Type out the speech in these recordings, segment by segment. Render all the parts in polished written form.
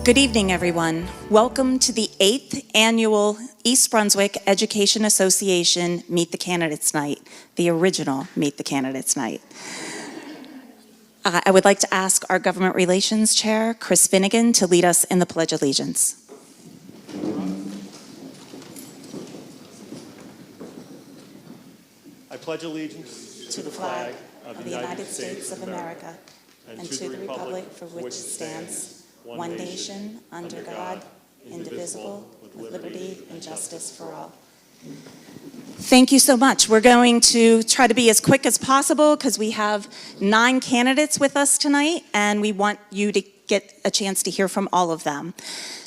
Good evening, everyone. Welcome to the 8th Annual East Brunswick Education Association Meet the Candidates Night, the original Meet the Candidates Night. I would like to ask our Government Relations Chair, Chris Finnegan, to lead us in the Pledge of Allegiance. I pledge allegiance to the flag of the United States of America and to the republic for which it stands, one nation, under God, indivisible, with liberty and justice for all. Thank you so much. We're going to try to be as quick as possible because we have 9 candidates with us tonight, and we want you to get a chance to hear from all of them.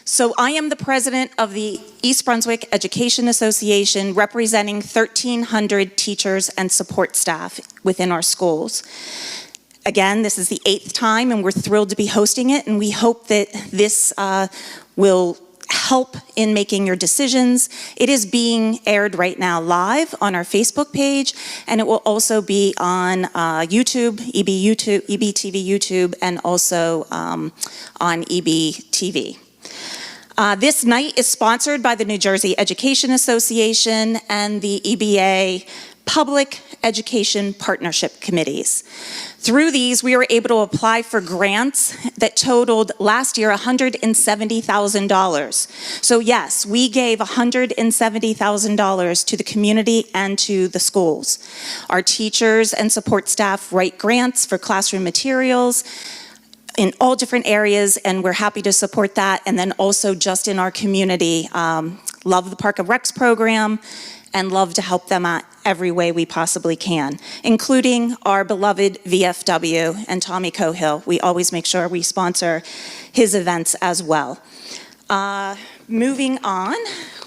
So I am the president of the East Brunswick Education Association, representing 1,300 teachers and support staff within our schools. Again, this is the 8th time, and we're thrilled to be hosting it, and we hope that this will help in making your decisions. It is being aired right now live on our Facebook page, and it will also be on YouTube, EBTV YouTube, and also on EBTV. This night is sponsored by the New Jersey Education Association and the EBA Public Education Partnership Committees. Through these, we were able to apply for grants that totaled last year $170,000. So yes, we gave $170,000 to the community and to the schools. Our teachers and support staff write grants for classroom materials in all different areas, and we're happy to support that. And then also just in our community, love the Park and Recs program, and love to help them out every way we possibly can, including our beloved VFW and Tommy Cohill. We always make sure we sponsor his events as well. Moving on,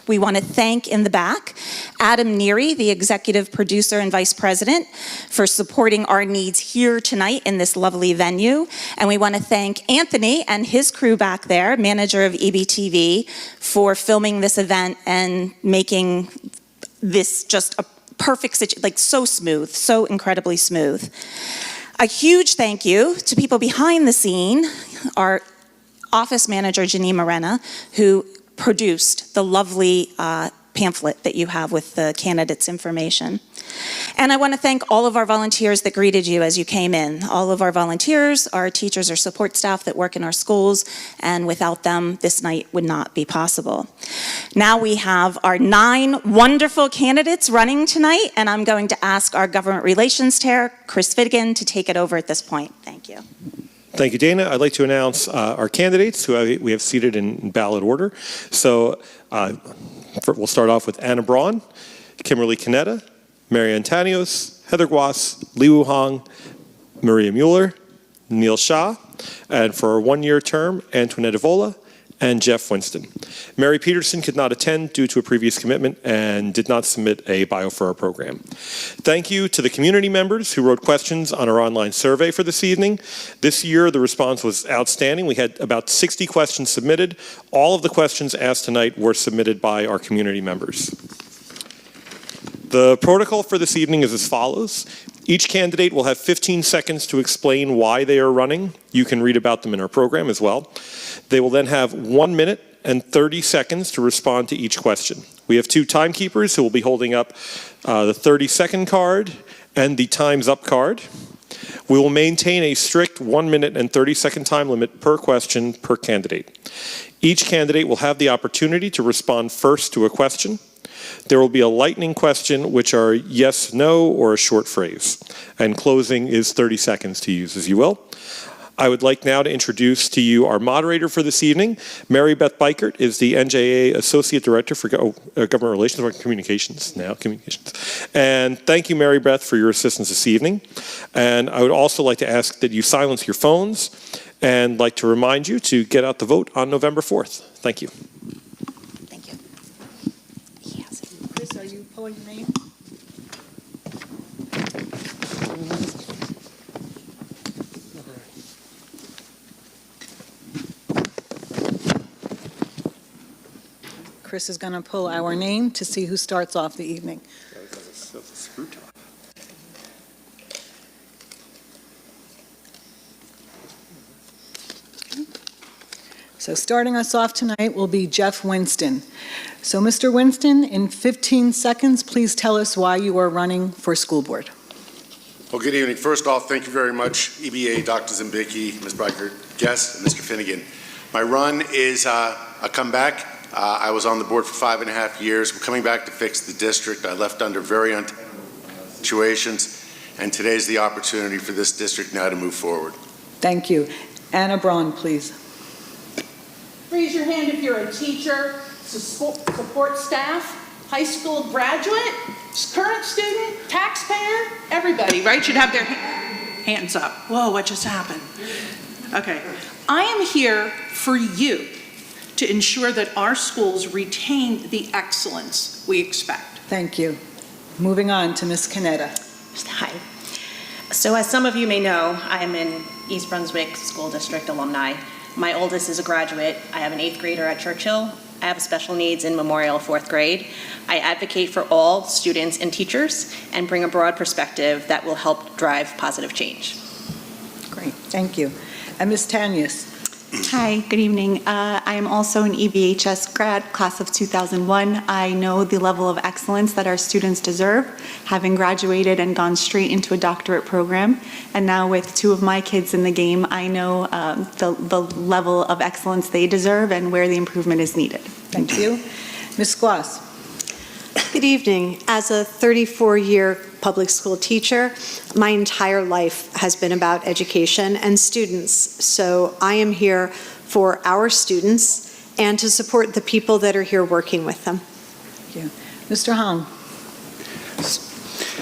we want to thank in the back Adam Neary, the executive producer and vice president, for supporting our needs here tonight in this lovely venue. And we want to thank Anthony and his crew back there, manager of EBTV, for filming this event and making this just a perfect situation, like so smooth, so incredibly smooth. A huge thank you to people behind the scene, our office manager, Janine Morena, who produced the lovely pamphlet that you have with the candidates' information. And I want to thank all of our volunteers that greeted you as you came in. All of our volunteers, our teachers, our support staff that work in our schools, and without them, this night would not be possible. Now we have our 9 wonderful candidates running tonight, and I'm going to ask our Government Relations Chair, Chris Finnegan, to take it over at this point. Thank you. Thank you, Dana. I'd like to announce our candidates who we have seated in ballot order. So we'll start off with Anna Braun, Kimberly Canetta, Mary Antanios, Heather Guas, Li Wu Hong, Maria Mueller, Neil Shah, and for a 1-year term, Antoinette Evola and Jeff Winston. Mary Peterson could not attend due to a previous commitment and did not submit a bio for our program. Thank you to the community members who wrote questions on our online survey for this evening. This year, the response was outstanding. We had about 60 questions submitted. All of the questions asked tonight were submitted by our community members. The protocol for this evening is as follows. Each candidate will have 15 seconds to explain why they are running. You can read about them in our program as well. They will then have 1 minute and 30 seconds to respond to each question. We have 2 timekeepers who will be holding up the 30-second card and the time's up card. We will maintain a strict 1 minute and 30-second time limit per question per candidate. Each candidate will have the opportunity to respond first to a question. There will be a lightning question, which are yes, no, or a short phrase. And closing is 30 seconds to use as you will. I would like now to introduce to you our moderator for this evening. Mary Beth Bikert is the NJA Associate Director for Government Relations or Communications. And thank you, Mary Beth, for your assistance this evening. And I would also like to ask that you silence your phones and like to remind you to get out the vote on November 4th. Thank you. Chris, are you pulling your name? Chris is going to pull our name to see who starts off the evening. That's a screw top. So starting us off tonight will be Jeff Winston. So Mr. Winston, in 15 seconds, please tell us why you are running for school board. Well, good evening. First off, thank you very much, EBA, Dr. Zimbicki, Ms. Breichert, guests, and Mr. Finnegan. My run is a comeback. I was on the board for 5.5 years. We're coming back to fix the district. I left under very untenable situations, and today's the opportunity for this district now to move forward. Thank you. Anna Braun, please. Raise your hand if you're a teacher, support staff, high school graduate, current student, taxpayer, everybody, right, should have their hands up. Whoa, what just happened? Okay. I am here for you to ensure that our schools retain the excellence we expect. Thank you. Moving on to Ms. Canetta. Hi. So as some of you may know, I am an East Brunswick School District alumni. My oldest is a graduate. I have an 8th grader at Churchill. I have special needs in Memorial 4th grade. I advocate for all students and teachers and bring a broad perspective that will help drive positive change. Great, thank you. And Ms. Tanius. Hi, good evening. I am also an EVHS grad, class of 2001. I know the level of excellence that our students deserve, having graduated and gone straight into a doctorate program. And now with 2 of my kids in the game, I know the level of excellence they deserve and where the improvement is needed. Thank you. Ms. Gloss. Good evening. As a 34-year public school teacher, my entire life has been about education and students. So I am here for our students and to support the people that are here working with them. Thank you. Mr. Hong.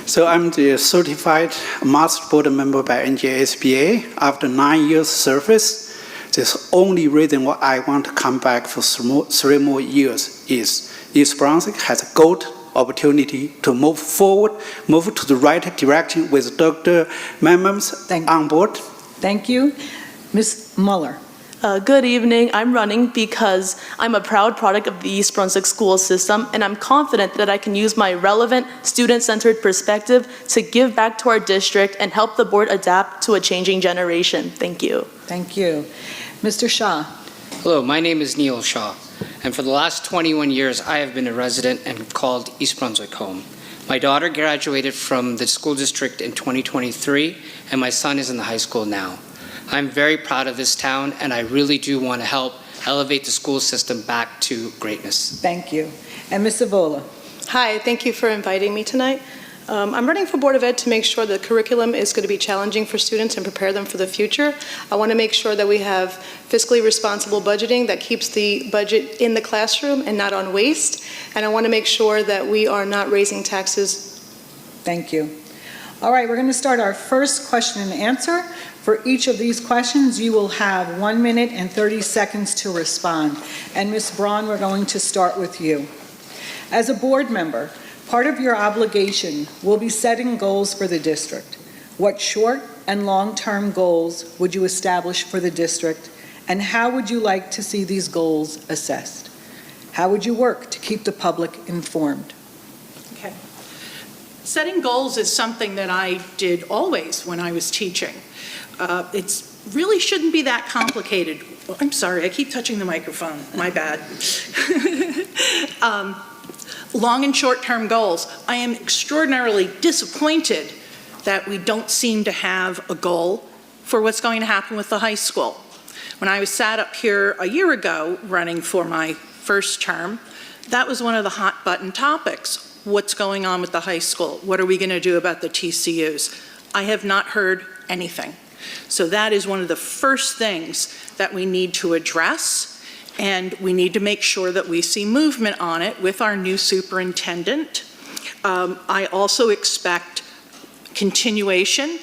So I'm the certified master board member by NJSBA. After 9 years service, the only reason why I want to come back for 3 more years is East Brunswick has a gold opportunity to move forward, move to the right direction with Dr. Memams on board. Thank you. Ms. Muller. Good evening. I'm running because I'm a proud product of the East Brunswick school system, and I'm confident that I can use my relevant, student-centered perspective to give back to our district and help the board adapt to a changing generation. Thank you. Thank you. Mr. Shah. Hello, my name is Neil Shaw, and for the last 21 years, I have been a resident and called East Brunswick home. My daughter graduated from the school district in 2023, and my son is in the high school now. I'm very proud of this town, and I really do want to help elevate the school system back to greatness. Thank you. And Ms. Avola. Hi, thank you for inviting me tonight. I'm running for Board of Ed to make sure the curriculum is going to be challenging for students and prepare them for the future. I want to make sure that we have fiscally responsible budgeting that keeps the budget in the classroom and not on waste. And I want to make sure that we are not raising taxes. Thank you. All right, we're going to start our first question and answer. For each of these questions, you will have 1 minute and 30 seconds to respond. And Ms. Braun, we're going to start with you. As a board member, part of your obligation will be setting goals for the district. What short and long-term goals would you establish for the district, and how would you like to see these goals assessed? How would you work to keep the public informed? Okay. Setting goals is something that I did always when I was teaching. It really shouldn't be that complicated. Oh, I'm sorry, I keep touching the microphone. My bad. Long and short-term goals. I am extraordinarily disappointed that we don't seem to have a goal for what's going to happen with the high school. When I was sat up here a year ago running for my first term, that was one of the hot button topics. What's going on with the high school? What are we going to do about the TCUs? I have not heard anything. So that is one of the first things that we need to address. And we need to make sure that we see movement on it with our new superintendent. I also expect continuation,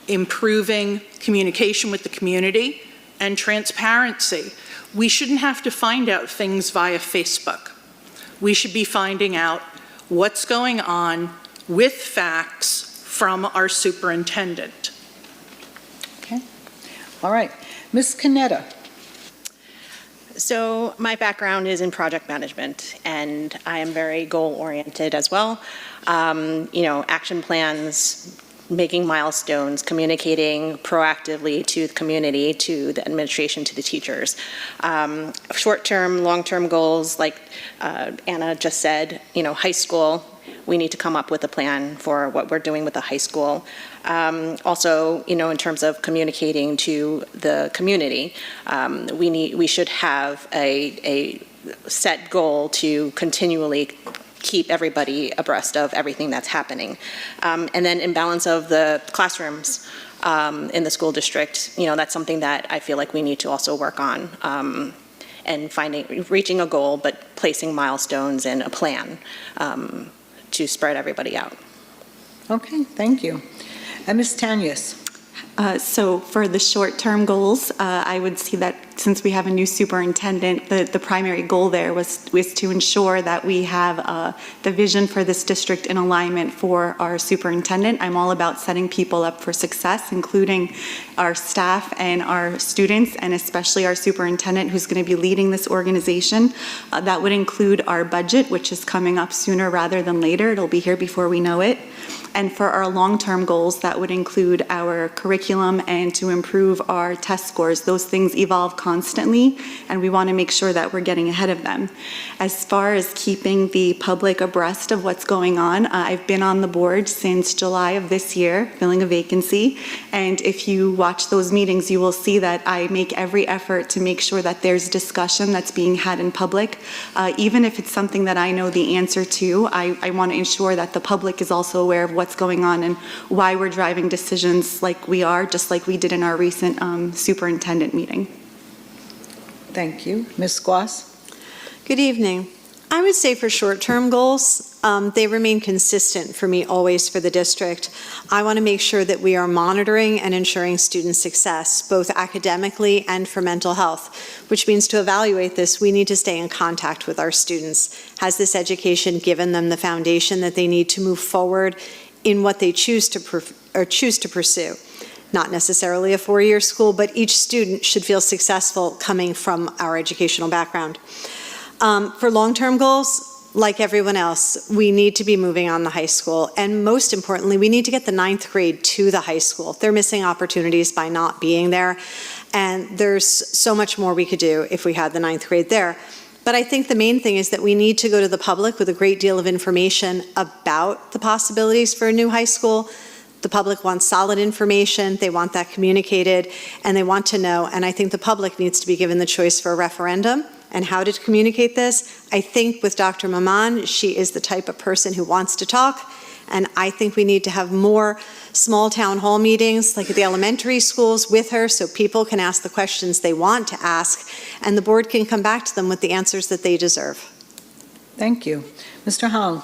improving communication with the community, and transparency. We shouldn't have to find out things via Facebook. We should be finding out what's going on with facts from our superintendent. Okay. All right. Ms. Canetta. So my background is in project management, and I am very goal-oriented as well. Action plans, making milestones, communicating proactively to the community, to the administration, to the teachers. Short-term, long-term goals, like Anna just said, high school, we need to come up with a plan for what we're doing with the high school. Also, in terms of communicating to the community, we should have a set goal to continually keep everybody abreast of everything that's happening. And then imbalance of the classrooms in the school district, that's something that I feel like we need to also work on, and reaching a goal, but placing milestones and a plan to spread everybody out. Okay, thank you. And Ms. Tanyas? So for the short-term goals, I would see that since we have a new superintendent, the primary goal there was to ensure that we have the vision for this district in alignment for our superintendent. I'm all about setting people up for success, including our staff and our students, and especially our superintendent who's going to be leading this organization. That would include our budget, which is coming up sooner rather than later. It'll be here before we know it. And for our long-term goals, that would include our curriculum and to improve our test scores. Those things evolve constantly, and we want to make sure that we're getting ahead of them. As far as keeping the public abreast of what's going on, I've been on the board since July of this year, filling a vacancy. And if you watch those meetings, you will see that I make every effort to make sure that there's discussion that's being had in public. Even if it's something that I know the answer to, I want to ensure that the public is also aware of what's going on and why we're driving decisions like we are, just like we did in our recent superintendent meeting. Thank you. Ms. Squas? Good evening. I would say for short-term goals, they remain consistent for me always for the district. I want to make sure that we are monitoring and ensuring student success, both academically and for mental health, which means to evaluate this, we need to stay in contact with our students. Has this education given them the foundation that they need to move forward in what they choose to pursue? Not necessarily a four-year school, but each student should feel successful coming from our educational background. For long-term goals, like everyone else, we need to be moving on the high school, and most importantly, we need to get the 9th grade to the high school. They're missing opportunities by not being there, and there's so much more we could do if we had the 9th grade there. But I think the main thing is that we need to go to the public with a great deal of information about the possibilities for a new high school. The public wants solid information, they want that communicated, and they want to know, and I think the public needs to be given the choice for a referendum and how to communicate this. I think with Dr. Maman, she is the type of person who wants to talk, and I think we need to have more small town hall meetings like at the elementary schools with her so people can ask the questions they want to ask and the board can come back to them with the answers that they deserve. Thank you. Mr. Hong?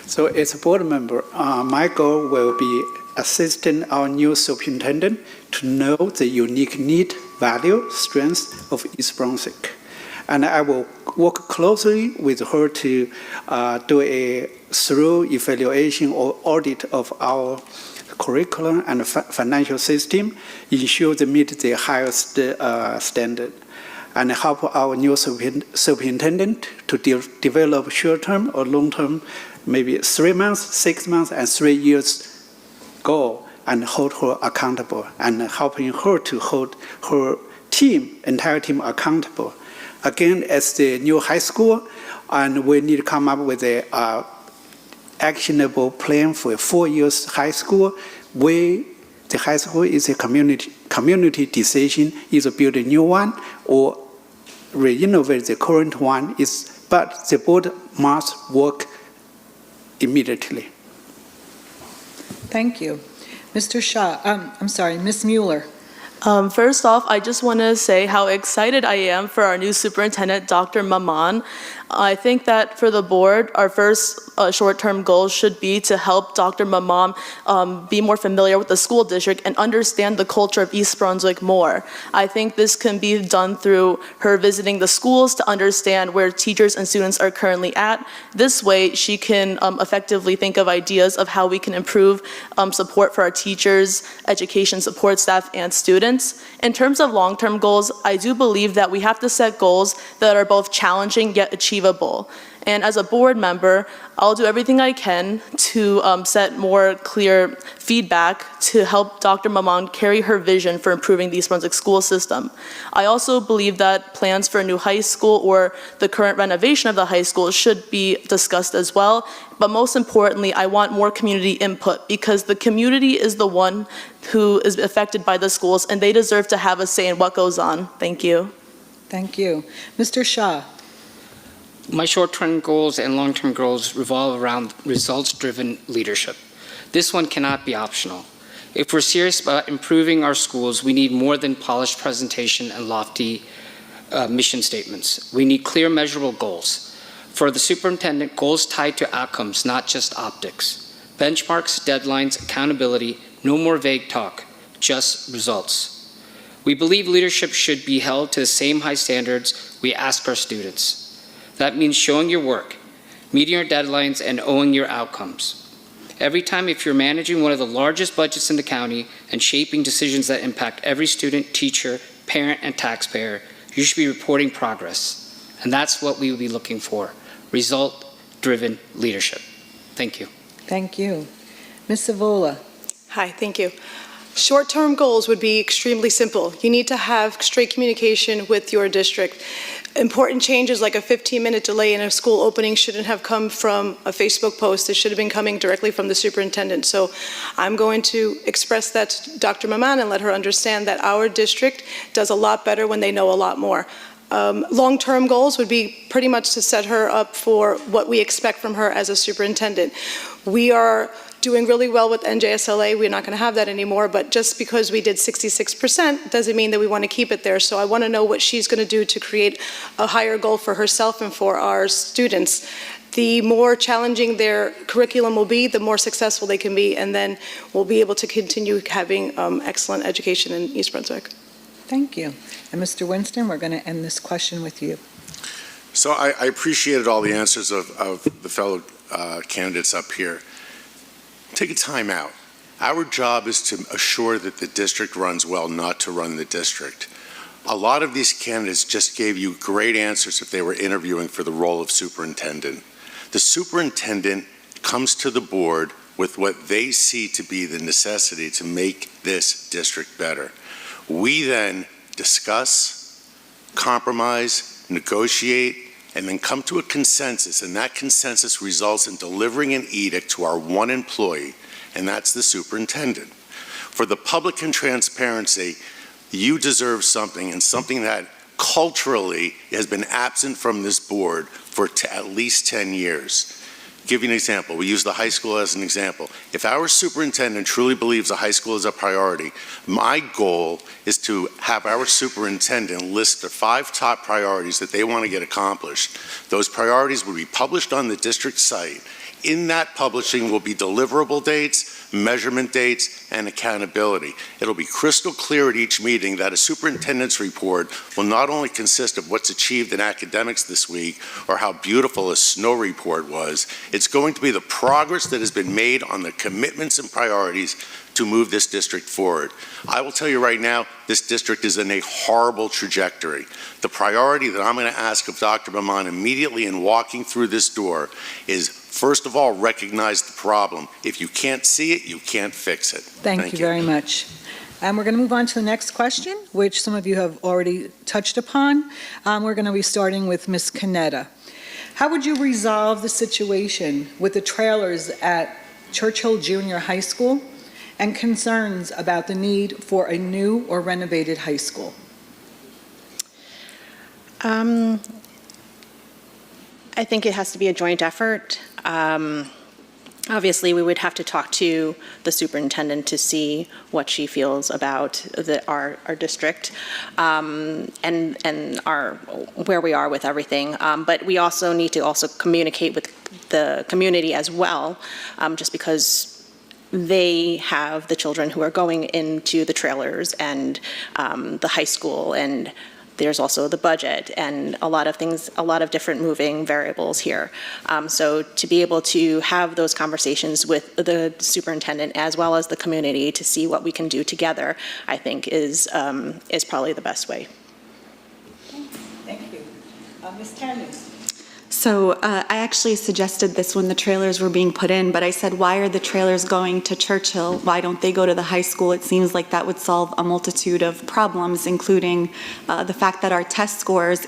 So as a board member, my goal will be assisting our new superintendent to know the unique need, value, strengths of East Brunswick. And I will work closely with her to do a thorough evaluation or audit of our curriculum and financial system, ensure they meet the highest standard, and help our new superintendent to develop short-term or long-term, maybe 3 months, 6 months, and 3 years goal, and hold her accountable, and helping her to hold her entire team accountable. Again, as the new high school, and we need to come up with a actionable plan for a 4 years high school, where the high school is a community decision, either build a new one or renovate the current one, but the board must work immediately. Thank you. Mr. Shaw, Ms. Mueller. First off, I just want to say how excited I am for our new superintendent, Dr. Maman. I think that for the board, our first short-term goal should be to help Dr. Maman be more familiar with the school district and understand the culture of East Brunswick more. I think this can be done through her visiting the schools to understand where teachers and students are currently at. This way, she can effectively think of ideas of how we can improve support for our teachers, education support staff, and students. In terms of long-term goals, I do believe that we have to set goals that are both challenging yet achievable achievable. And as a board member, I'll do everything I can to set more clear feedback to help Dr. Maman carry her vision for improving the East Brunswick school system. I also believe that plans for a new high school or the current renovation of the high school should be discussed as well. But most importantly, I want more community input because the community is the one who is affected by the schools and they deserve to have a say in what goes on. Thank you. Thank you. Mr. Shah. My short-term goals and long-term goals revolve around results-driven leadership. This one cannot be optional. If we're serious about improving our schools, we need more than polished presentation and lofty mission statements. We need clear, measurable goals. For the superintendent, goals tied to outcomes, not just optics. Benchmarks, deadlines, accountability, no more vague talk, just results. We believe leadership should be held to the same high standards we ask our students. That means showing your work, meeting your deadlines, and owning your outcomes. Every time, if you're managing one of the largest budgets in the county and shaping decisions that impact every student, teacher, parent, and taxpayer, you should be reporting progress. And that's what we will be looking for, result-driven leadership. Thank you. Thank you. Ms. Savola. Hi, thank you. Short-term goals would be extremely simple. You need to have straight communication with your district. Important changes like a 15-minute delay in a school opening shouldn't have come from a Facebook post. It should have been coming directly from the superintendent. So I'm going to express that to Dr. Maman and let her understand that our district does a lot better when they know a lot more. Long-term goals would be pretty much to set her up for what we expect from her as a superintendent. We are doing really well with NJSLA. We're not going to have that anymore, but just because we did 66% doesn't mean that we want to keep it there. So I want to know what she's going to do to create a higher goal for herself and for our students. The more challenging their curriculum will be, the more successful they can be, and then we'll be able to continue having excellent education in East Brunswick. Thank you. And Mr. Winston, we're going to end this question with you. So I appreciated all the answers of the fellow candidates up here. Take a time out. Our job is to assure that the district runs well, not to run the district. A lot of these candidates just gave you great answers if they were interviewing for the role of superintendent. The superintendent comes to the board with what they see to be the necessity to make this district better. We then discuss, compromise, negotiate, and then come to a consensus, and that consensus results in delivering an edict to our one employee, and that's the superintendent. For the public and transparency, you deserve something, and something that culturally has been absent from this board for at least 10 years. Give you an example. We use the high school as an example. If our superintendent truly believes the high school is a priority, my goal is to have our superintendent list the 5 top priorities that they want to get accomplished. Those priorities will be published on the district site. In that publishing will be deliverable dates, measurement dates, and accountability. It'll be crystal clear at each meeting that a superintendent's report will not only consist of what's achieved in academics this week or how beautiful a snow report was, it's going to be the progress that has been made on the commitments and priorities to move this district forward. I will tell you right now, this district is in a horrible trajectory. The priority that I'm going to ask of Dr. Maman immediately in walking through this door is, first of all, recognize the problem. If you can't see it, you can't fix it. Thank you very much. And we're going to move on to the next question, which some of you have already touched upon. We're going to be starting with Ms. Canetta. How would you resolve the situation with the trailers at Churchill Junior High School and concerns about the need for a new or renovated high school? I think it has to be a joint effort. Obviously, we would have to talk to the superintendent to see what she feels about our district and where we are with everything. But we also need to communicate with the community as well, just because they have the children who are going into the trailers and the high school, and there's also the budget and a lot of things, a lot of different moving variables here. So to be able to have those conversations with the superintendent as well as the community to see what we can do together, I think is probably the best way. Thank you. Ms. Tanners. So I actually suggested this when the trailers were being put in, but I said, why are the trailers going to Churchill? Why don't they go to the high school? It seems like that would solve a multitude of problems, including the fact that our test scores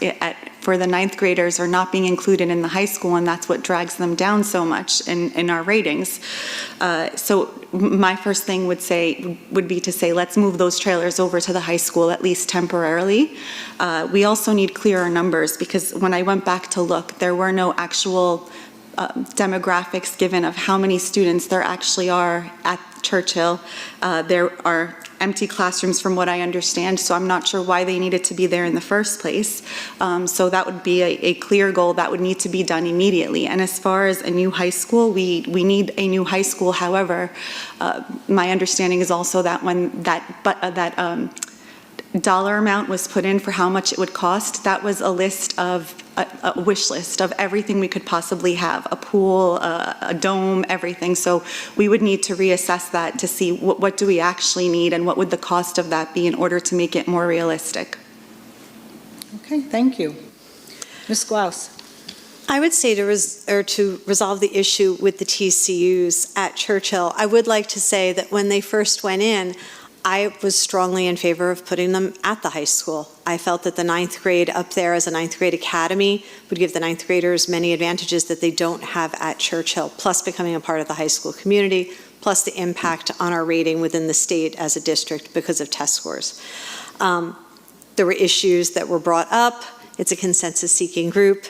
for the ninth graders are not being included in the high school, and that's what drags them down so much in our ratings. So my first thing would be to say, let's move those trailers over to the high school, at least temporarily. We also need clearer numbers, because when I went back to look, there were no actual demographics given of how many students there actually are at Churchill. There are empty classrooms from what I understand, so I'm not sure why they needed to be there in the first place. So that would be a clear goal that would need to be done immediately. And as far as a new high school, we need a new high school. However, my understanding is also that when that dollar amount was put in for how much it would cost, that was a list of a wish list of everything we could possibly have, a pool, a dome, everything. So we would need to reassess that to see what do we actually need and what would the cost of that be in order to make it more realistic. Okay, thank you. Ms. Glaus. I would say to resolve the issue with the TCUs at Churchill, I would like to say that when they first went in, I was strongly in favor of putting them at the high school. I felt that the ninth grade up there as a ninth grade academy would give the ninth graders many advantages that they don't have at Churchill, plus becoming a part of the high school community, plus the impact on our rating within the state as a district because of test scores. There were issues that were brought up. It's a consensus-seeking group,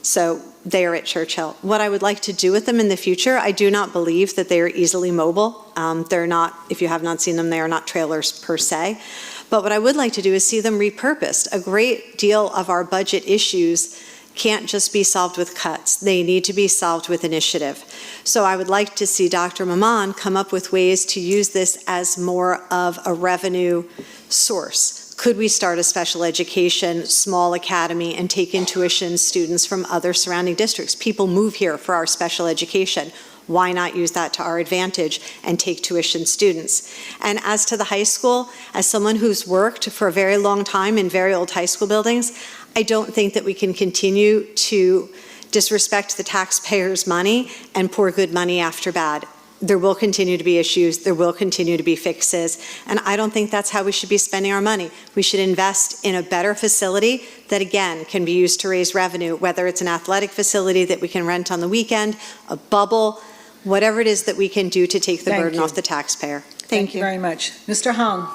so they are at Churchill. What I would like to do with them in the future, I do not believe that they are easily mobile. They're not, if you have not seen them, they are not trailers per se. But what I would like to do is see them repurposed. A great deal of our budget issues can't just be solved with cuts. They need to be solved with initiative. So I would like to see Dr. Maman come up with ways to use this as more of a revenue source. Could we start a special education small academy and take in tuition students from other surrounding districts? People move here for our special education. Why not use that to our advantage and take tuition students? And as to the high school, as someone who's worked for a very long time in very old high school buildings, I don't think that we can continue to disrespect the taxpayers' money and pour good money after bad. There will continue to be issues, there will continue to be fixes, and I don't think that's how we should be spending our money. We should invest in a better facility that, again, can be used to raise revenue, whether it's an athletic facility that we can rent on the weekend, a bubble, whatever it is that we can do to take the burden off the taxpayer. Thank you very much. Mr. Hong.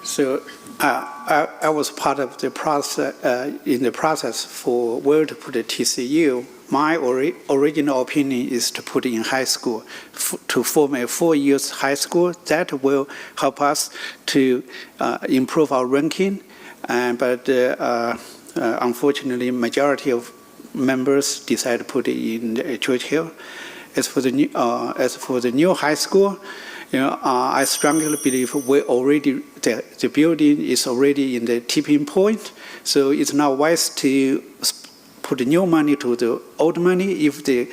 So I was part of the process, in the process for where to put the TCU. My original opinion is to put in high school, to form a 4-year high school. That will help us to improve our ranking. But unfortunately, majority of members decided to put it in Churchill. As for the new high school, I strongly believe the building is already in the tipping point. So it's not wise to put new money to the old money if the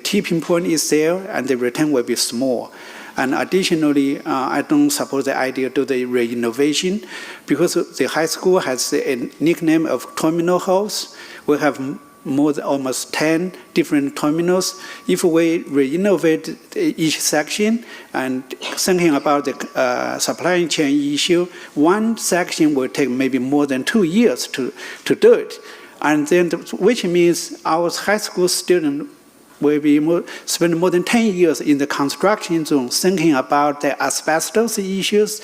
tipping point is there and the return will be small. And additionally, I don't support the idea to the renovation because the high school has a nickname of terminal house. We have more than almost 10 different terminals. If we renovate each section and thinking about the supply chain issue, one section will take maybe more than 2 years to do it. And then, which means our high school student will be spend more than 10 years in the construction zone thinking about the asbestos issues,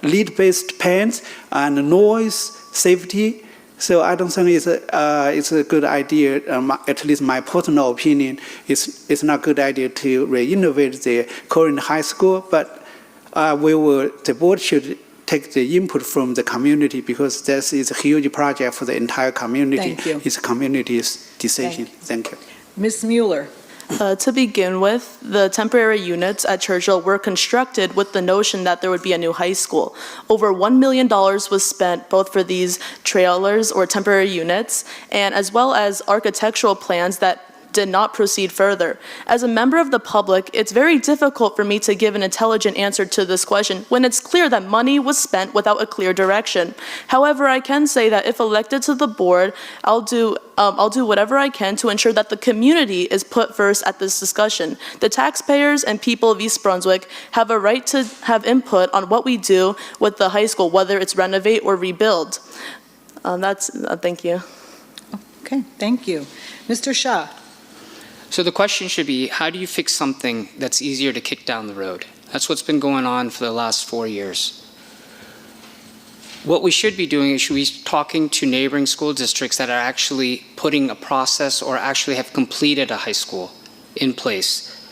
lead-based paints, and noise, safety. So I don't think it's a good idea, at least my personal opinion, it's not a good idea to renovate the current high school, but the board should take the input from the community because this is a huge project for the entire community. Thank you. It's community's decision. Thank you. Ms. Mueller. To begin with, the temporary units at Churchill were constructed with the notion that there would be a new high school. Over $1 million was spent both for these trailers or temporary units, and as well as architectural plans that did not proceed further. As a member of the public, it's very difficult for me to give an intelligent answer to this question when it's clear that money was spent without a clear direction. However, I can say that if elected to the board, I'll do whatever I can to ensure that the community is put first at this discussion. The taxpayers and people of East Brunswick have a right to have input on what we do with the high school, whether it's renovate or rebuild. Thank you. Okay, thank you. Mr. Shah. So the question should be, how do you fix something that's easier to kick down the road? That's what's been going on for the last 4 years. What we should be doing is should be talking to neighboring school districts that are actually putting a process or actually have completed a high school in place.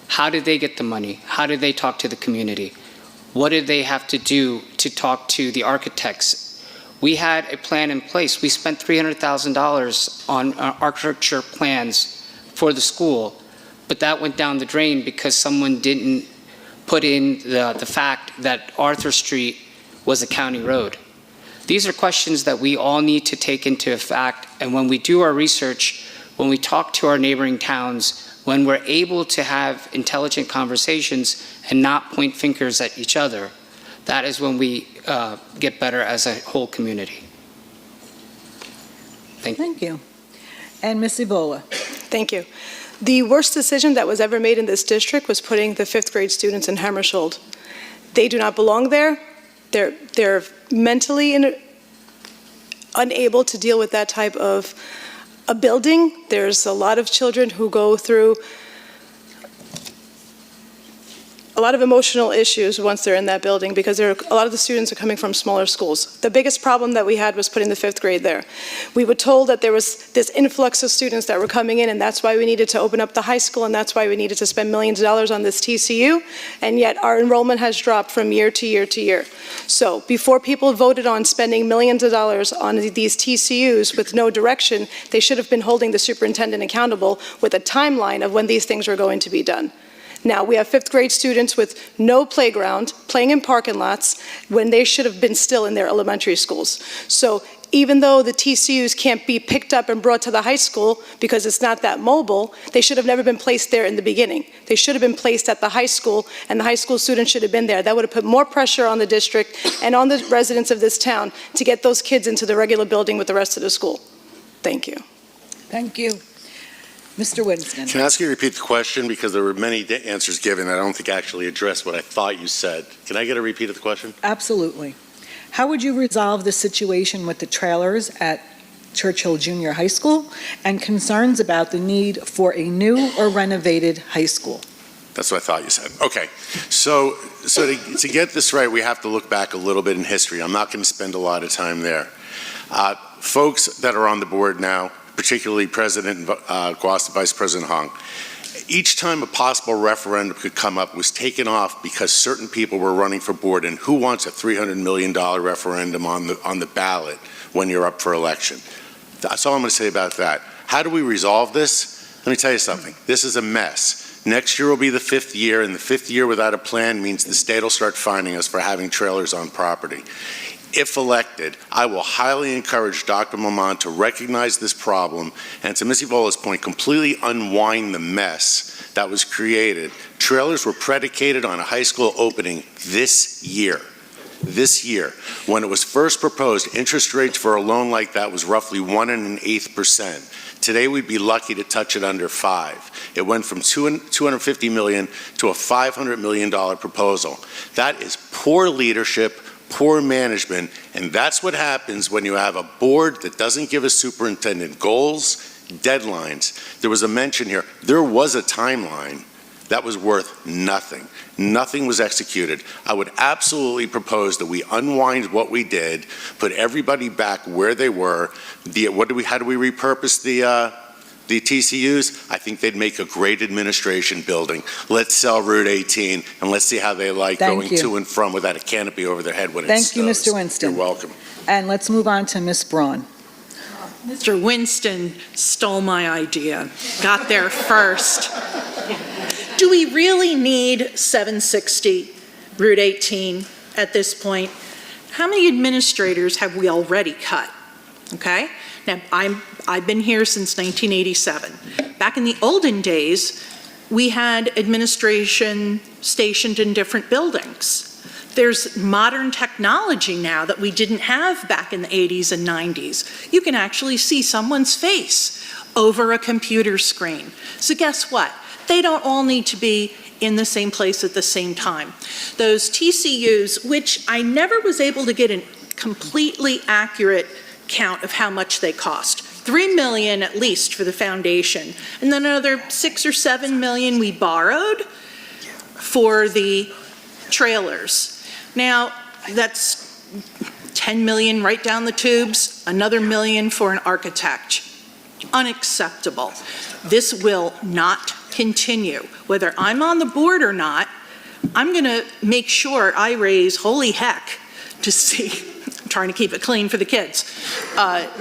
How did they get the money? How did they talk to the community? What did they have to do to talk to the architects? We had a plan in place. We spent $300,000 on architecture plans for the school, but that went down the drain because someone didn't put in the fact that Arthur Street was a county road. These are questions that we all need to take into effect, and when we do our research, when we talk to our neighboring towns, when we're able to have intelligent conversations and not point fingers at each other, that is when we get better as a whole community. Thank you. Thank you. And Ms. Evola. Thank you. The worst decision that was ever made in this district was putting the 5th grade students in Hammersholt. They do not belong there. They're mentally unable to deal with that type of a building. There's a lot of children who go through a lot of emotional issues once they're in that building because a lot of the students are coming from smaller schools. The biggest problem that we had was putting the 5th grade there. We were told that there was this influx of students that were coming in, and that's why we needed to open up the high school, and that's why we needed to spend millions of dollars on this TCU, and yet our enrollment has dropped from year to year to year. So before people voted on spending millions of dollars on these TCUs with no direction, they should have been holding the superintendent accountable with a timeline of when these things were going to be done. Now, we have 5th grade students with no playground, playing in parking lots, when they should have been still in their elementary schools. So even though the TCUs can't be picked up and brought to the high school because it's not that mobile, they should have never been placed there in the beginning. They should have been placed at the high school, and the high school students should have been there. That would have put more pressure on the district and on the residents of this town to get those kids into the regular building with the rest of the school. Thank you. Thank you. Mr. Winston. Can I ask you to repeat the question? Because there were many answers given. I don't think actually addressed what I thought you said. Can I get a repeat of the question? Absolutely. How would you resolve the situation with the trailers at Churchill Junior High School and concerns about the need for a new or renovated high school? That's what I thought you said. Okay. So to get this right, we have to look back a little bit in history. I'm not going to spend a lot of time there. Folks that are on the board now, particularly President Guas, Vice President Hong, each time a possible referendum could come up was taken off because certain people were running for board, and who wants a $300 million referendum on the ballot when you're up for election? That's all I'm going to say about that. How do we resolve this? Let me tell you something. This is a mess. Next year will be the 5th year, and the 5th year without a plan means the state will start fining us for having trailers on property. If elected, I will highly encourage Dr. Maman to recognize this problem and, to Ms. Evola's point, completely unwind the mess that was created. Trailers were predicated on a high school opening this year. This year. When it was first proposed, interest rates for a loan like that was roughly 1 1/8%. Today, we'd be lucky to touch it under 5. It went from $250 million to a $500 million proposal. That is poor leadership, poor management, and that's what happens when you have a board that doesn't give a superintendent goals, deadlines. There was a mention here. There was a timeline that was worth nothing. Nothing was executed. I would absolutely propose that we unwind what we did, put everybody back where they were. How do we repurpose the TCUs? I think they'd make a great administration building. Let's sell Route 18, and let's see how they like going to and from without a canopy over their head when it snows. Thank you, Mr. Winston. You're welcome. And let's move on to Ms. Braun. Mr. Winston stole my idea, got there first. Do we really need 760 Route 18 at this point? How many administrators have we already cut? Okay? Now, I've been here since 1987. Back in the olden days, we had administration stationed in different buildings. There's modern technology now that we didn't have back in the 80s and 90s. You can actually see someone's face over a computer screen. So guess what? They don't all need to be in the same place at the same time. Those TCUs, which I never was able to get a completely accurate count of how much they cost. $3 million at least for the foundation, and then another $6 or $7 million we borrowed for the trailers. Now, that's $10 million right down the tubes, another $1 million for an architect. Unacceptable. This will not continue. Whether I'm on the board or not, I'm going to make sure I raise holy heck to see, I'm trying to keep it clean for the kids,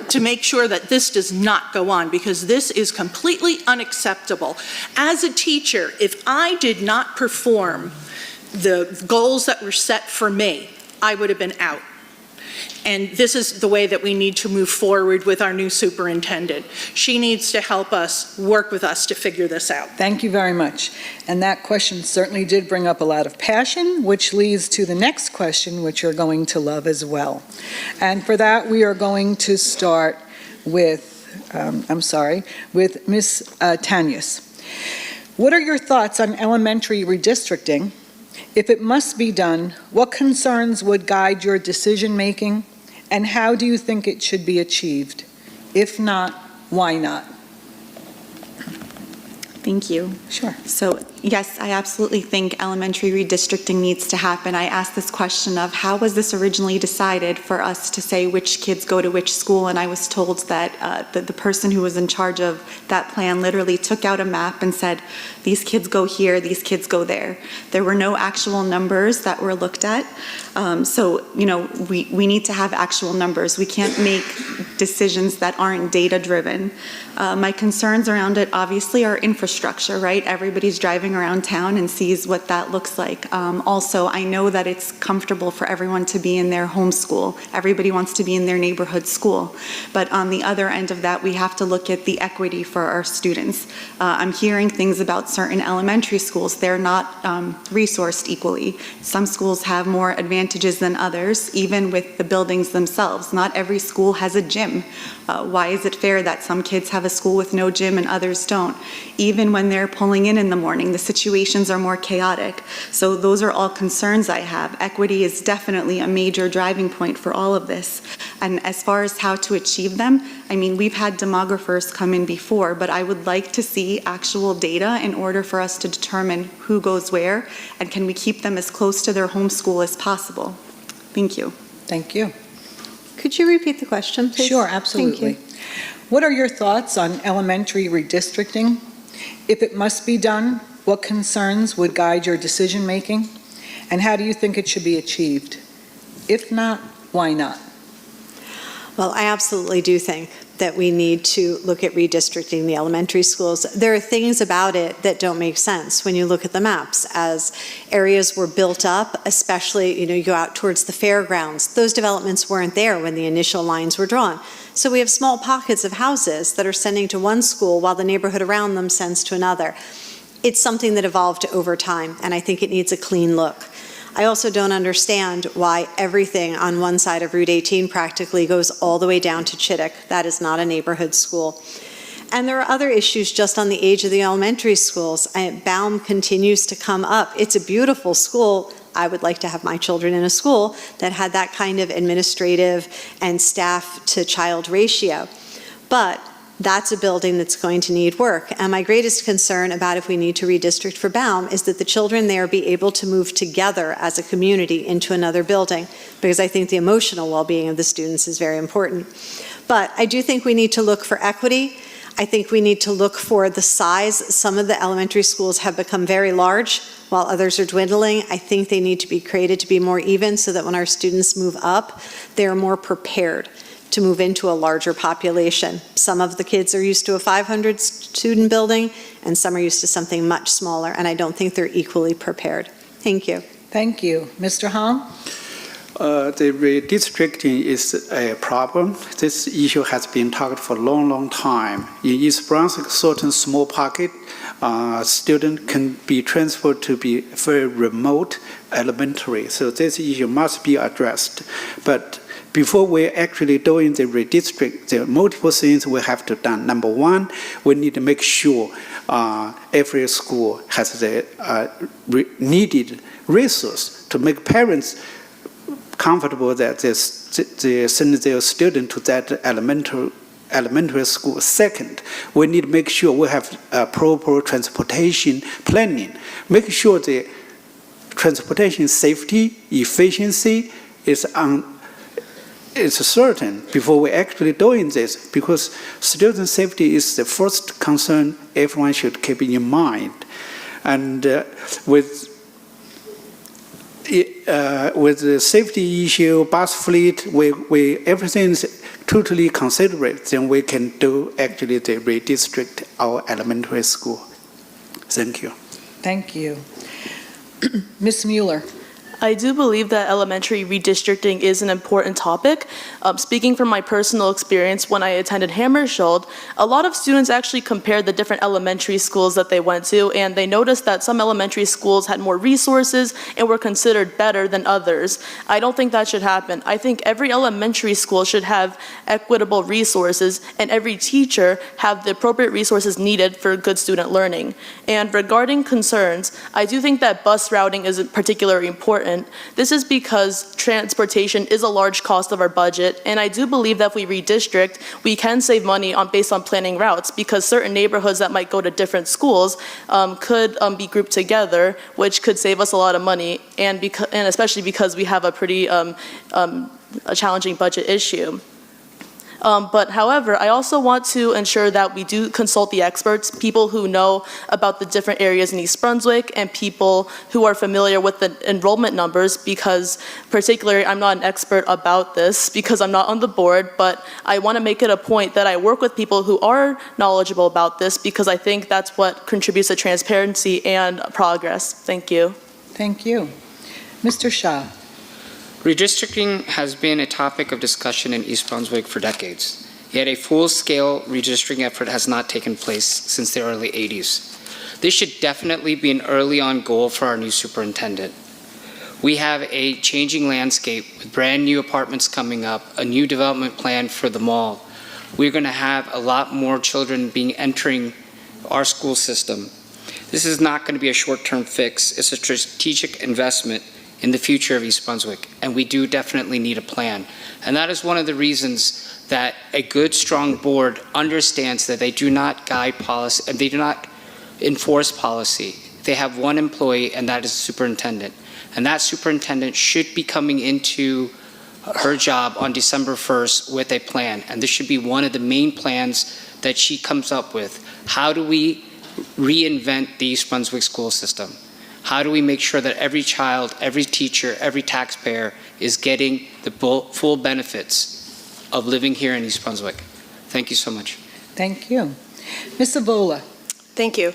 to make sure that this does not go on, because this is completely unacceptable. As a teacher, if I did not perform the goals that were set for me, I would have been out. And this is the way that we need to move forward with our new superintendent. She needs to help us, work with us to figure this out. Thank you very much. And that question certainly did bring up a lot of passion, which leads to the next question, which you're going to love as well. And for that, we are going to start with, with Ms. Tanyas. What are your thoughts on elementary redistricting? If it must be done, what concerns would guide your decision-making, and how do you think it should be achieved? If not, why not? Thank you. Sure. So, yes, I absolutely think elementary redistricting needs to happen. I asked this question of how was this originally decided for us to say which kids go to which school, and I was told that the person who was in charge of that plan literally took out a map and said, these kids go here, these kids go there. There were no actual numbers that were looked at. So, you know, we need to have actual numbers. We can't make decisions that aren't data-driven. My concerns around it obviously are infrastructure, right? Everybody's driving around town and sees what that looks like. Also, I know that it's comfortable for everyone to be in their home school. Everybody wants to be in their neighborhood school. But on the other end of that, we have to look at the equity for our students. I'm hearing things about certain elementary schools. They're not resourced equally. Some schools have more advantages than others, even with the buildings themselves. Not every school has a gym. Why is it fair that some kids have a school with no gym and others don't? Even when they're pulling in the morning, the situations are more chaotic. So those are all concerns I have. Equity is definitely a major driving point for all of this. And as far as how to achieve them, I mean, we've had demographers come in before, but I would like to see actual data in order for us to determine who goes where, and can we keep them as close to their home school as possible. Thank you. Thank you. Could you repeat the question, please? Sure, absolutely. Thank you. What are your thoughts on elementary redistricting? If it must be done, what concerns would guide your decision-making? And how do you think it should be achieved? If not, why not? Well, I absolutely do think that we need to look at redistricting the elementary schools. There are things about it that don't make sense when you look at the maps. As areas were built up, especially, you go out towards the fairgrounds, those developments weren't there when the initial lines were drawn. So we have small pockets of houses that are sending to one school while the neighborhood around them sends to another. It's something that evolved over time, and I think it needs a clean look. I also don't understand why everything on one side of Route 18 practically goes all the way down to Chittick. That is not a neighborhood school. And there are other issues just on the age of the elementary schools. Baum continues to come up. It's a beautiful school. I would like to have my children in a school that had that kind of administrative and staff to child ratio. But that's a building that's going to need work. And my greatest concern about if we need to redistrict for Baum is that the children there be able to move together as a community into another building, because I think the emotional well-being of the students is very important. But I do think we need to look for equity. I think we need to look for the size. Some of the elementary schools have become very large while others are dwindling. I think they need to be created to be more even so that when our students move up, they're more prepared to move into a larger population. Some of the kids are used to a 500 student building and some are used to something much smaller, and I don't think they're equally prepared. Thank you. Thank you. Mr. Hong? The redistricting is a problem. This issue has been talked for a long, long time. In East Brunswick, certain small pocket students can be transferred to be very remote elementary. So this issue must be addressed. But before we're actually doing the redistrict, there are multiple things we have to do. Number one, we need to make sure every school has the needed resource to make parents comfortable that they send their student to that elementary school. Second, we need to make sure we have proper transportation planning. Make sure the transportation safety, efficiency is certain before we actually doing this, because student safety is the first concern everyone should keep in mind. And with the safety issue, bus fleet, everything is totally considerate, then we can do actually the redistrict our elementary school. Thank you. Thank you. Ms. Mueller. I do believe that elementary redistricting is an important topic. Speaking from my personal experience when I attended Hammersholt, a lot of students actually compared the different elementary schools that they went to, and they noticed that some elementary schools had more resources and were considered better than others. I don't think that should happen. I think every elementary school should have equitable resources, and every teacher have the appropriate resources needed for good student learning. And regarding concerns, I do think that bus routing is particularly important. This is because transportation is a large cost of our budget, and I do believe that if we redistrict, we can save money based on planning routes, because certain neighborhoods that might go to different schools could be grouped together, which could save us a lot of money, and especially because we have a pretty a challenging budget issue. But however, I also want to ensure that we do consult the experts, people who know about the different areas in East Brunswick and people who are familiar with the enrollment numbers, because particularly I'm not an expert about this because I'm not on the board, but I want to make it a point that I work with people who are knowledgeable about this, because I think that's what contributes to transparency and progress. Thank you. Thank you. Mr. Shah. Redistricting has been a topic of discussion in East Brunswick for decades, yet a full-scale redistricting effort has not taken place since the early 80s. This should definitely be an early-on goal for our new superintendent. We have a changing landscape with brand new apartments coming up, a new development plan for the mall. We're going to have a lot more children entering our school system. This is not going to be a short-term fix. It's a strategic investment in the future of East Brunswick, and we do definitely need a plan. And that is one of the reasons that a good, strong board understands that they do not guide policy, and they do not enforce policy. They have one employee, and that is the superintendent. And that superintendent should be coming into her job on December 1st with a plan, and this should be one of the main plans that she comes up with. How do we reinvent the East Brunswick school system? How do we make sure that every child, every teacher, every taxpayer is getting the full benefits of living here in East Brunswick? Thank you so much. Thank you. Ms. Avola. Thank you.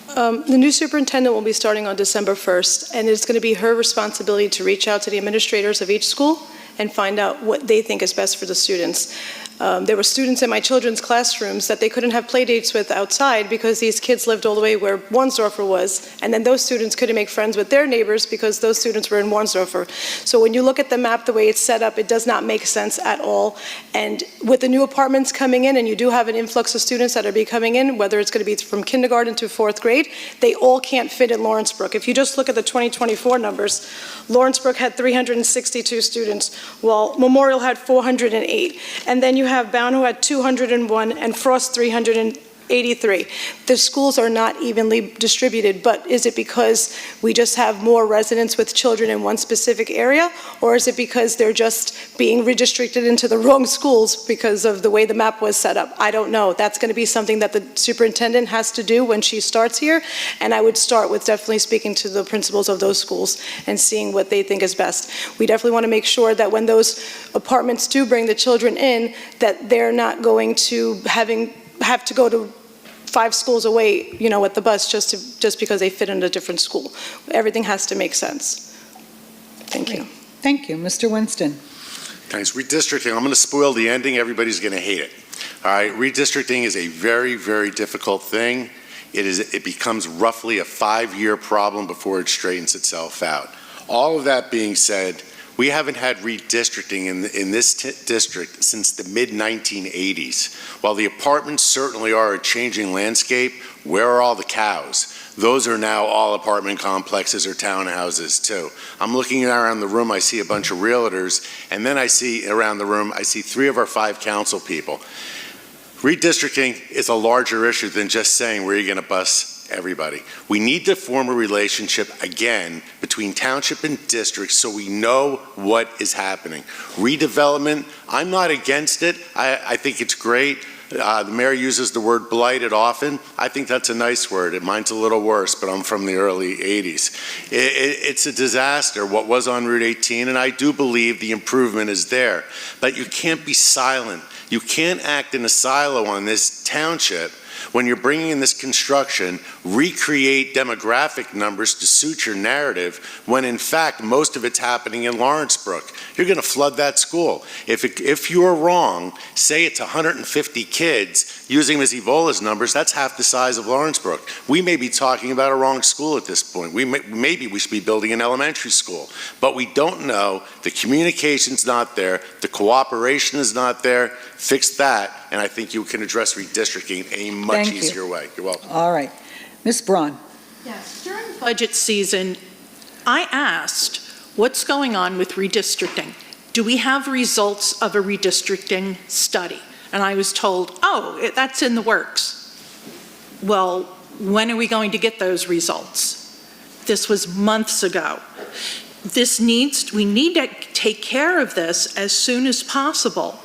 The new superintendent will be starting on December 1st, and it's going to be her responsibility to reach out to the administrators of each school and find out what they think is best for the students. There were students in my children's classrooms that they couldn't have play dates with outside because these kids lived all the way where Warnsdorfer was, and then those students couldn't make friends with their neighbors because those students were in Warnsdorfer. So when you look at the map, the way it's set up, it does not make sense at all. And with the new apartments coming in, and you do have an influx of students that are coming in, whether it's going to be from kindergarten to 4th grade, they all can't fit in Lawrenceburg. If you just look at the 2024 numbers, Lawrenceburg had 362 students, while Memorial had 408. And then you have Bound, who had 201, and Frost 383. The schools are not evenly distributed, but is it because we just have more residents with children in one specific area, or is it because they're just being redistricted into the wrong schools because of the way the map was set up? I don't know. That's going to be something that the superintendent has to do when she starts here, and I would start with definitely speaking to the principals of those schools and seeing what they think is best. We definitely want to make sure that when those apartments do bring the children in, that they're not going to have to go to 5 schools away, with the bus just because they fit in a different school. Everything has to make sense. Thank you. Thank you. Mr. Winston. Thanks. Redistricting, I'm going to spoil the ending. Everybody's going to hate it. All right, redistricting is a very, very difficult thing. It becomes roughly a 5-year problem before it straightens itself out. All of that being said, we haven't had redistricting in this district since the mid-1980s. While the apartments certainly are a changing landscape, where are all the cows? Those are now all apartment complexes or townhouses too. I'm looking around the room, I see a bunch of realtors, and then I see around the room, I see 3 of our 5 council people. Redistricting is a larger issue than just saying where you're going to bus everybody. We need to form a relationship again between township and districts so we know what is happening. Redevelopment, I'm not against it. I think it's great. The mayor uses the word blighted often. I think that's a nice word. Mine's a little worse, but I'm from the early 80s. It's a disaster, what was on Route 18, and I do believe the improvement is there. But you can't be silent. You can't act in a silo on this township when you're bringing in this construction, recreate demographic numbers to suit your narrative, when in fact most of it's happening in Lawrencebrook. You're going to flood that school. If you're wrong, say it's 150 kids, using Ms. Evola's numbers, that's half the size of Lawrencebrook. We may be talking about a wrong school at this point. Maybe we should be building an elementary school, but we don't know. The communication's not there. The cooperation is not there. Fix that, and I think you can address redistricting a much easier way. You're welcome. All right. Ms. Braun. Yes, during budget season, I asked, what's going on with redistricting? Do we have results of a redistricting study? And I was told, oh, that's in the works. Well, when are we going to get those results? This was months ago. We need to take care of this as soon as possible.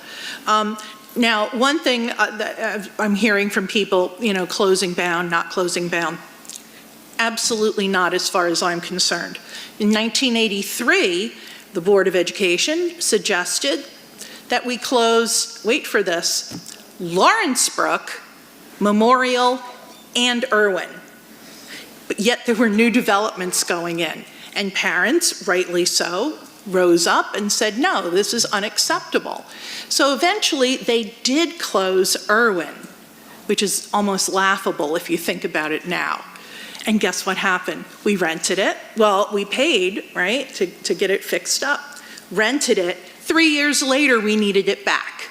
Now, one thing that I'm hearing from people, closing bound, not closing bound. Absolutely not, as far as I'm concerned. In 1983, the Board of Education suggested that we close, wait for this, Lawrencebrook, Memorial, and Irwin. But yet there were new developments going in, and parents, rightly so, rose up and said, no, this is unacceptable. So eventually they did close Irwin, which is almost laughable if you think about it now. And guess what happened? We rented it. Well, we paid, right, to get it fixed up. Rented it. 3 years later, we needed it back.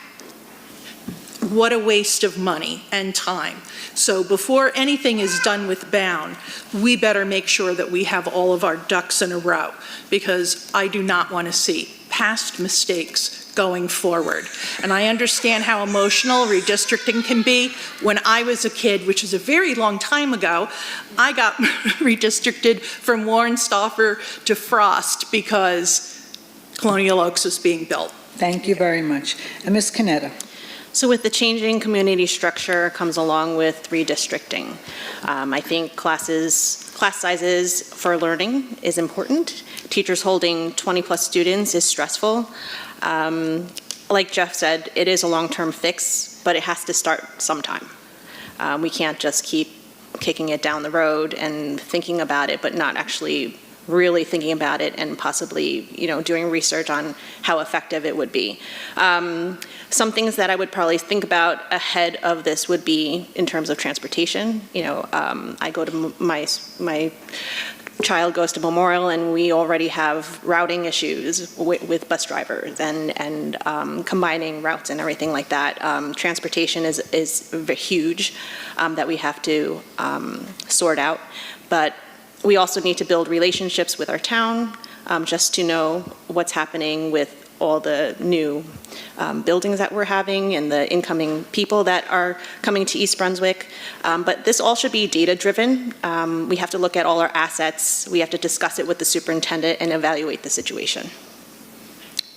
What a waste of money and time. So before anything is done with Bound, we better make sure that we have all of our ducks in a row, because I do not want to see past mistakes going forward. And I understand how emotional redistricting can be. When I was a kid, which is a very long time ago, I got redistricted from Warrenstoffer to Frost because Colonial Oaks was being built. Thank you very much. And Ms. Canetta. So with the changing community structure comes along with redistricting. I think class sizes for learning is important. Teachers holding 20+ students is stressful. Like Jeff said, it is a long-term fix, but it has to start sometime. We can't just keep kicking it down the road and thinking about it, but not actually really thinking about it and possibly, doing research on how effective it would be. Some things that I would probably think about ahead of this would be in terms of transportation. I go to my child goes to Memorial, and we already have routing issues with bus drivers and combining routes and everything like that. Transportation is huge that we have to sort out, but we also need to build relationships with our town just to know what's happening with all the new buildings that we're having and the incoming people that are coming to East Brunswick. But this all should be data-driven. We have to look at all our assets. We have to discuss it with the superintendent and evaluate the situation.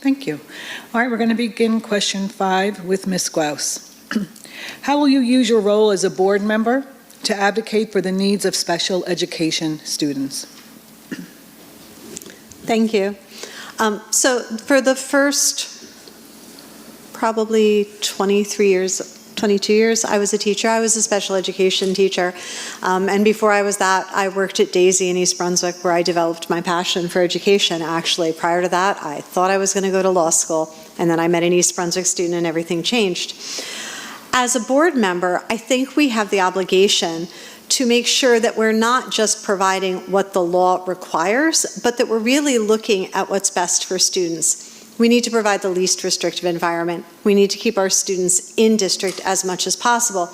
Thank you. All right, we're going to begin question 5 with Ms. Grouse. How will you use your role as a board member to advocate for the needs of special education students? Thank you. So for the first probably 23 years 22 years I was a teacher. I was a special education teacher. And before I was that, I worked at Daisy in East Brunswick, where I developed my passion for education. Actually, prior to that, I thought I was going to go to law school. And then I met an East Brunswick student and everything changed. As a board member, I think we have the obligation to make sure that we're not just providing what the law requires, but that we're really looking at what's best for students. We need to provide the least restrictive environment. We need to keep our students in district as much as possible.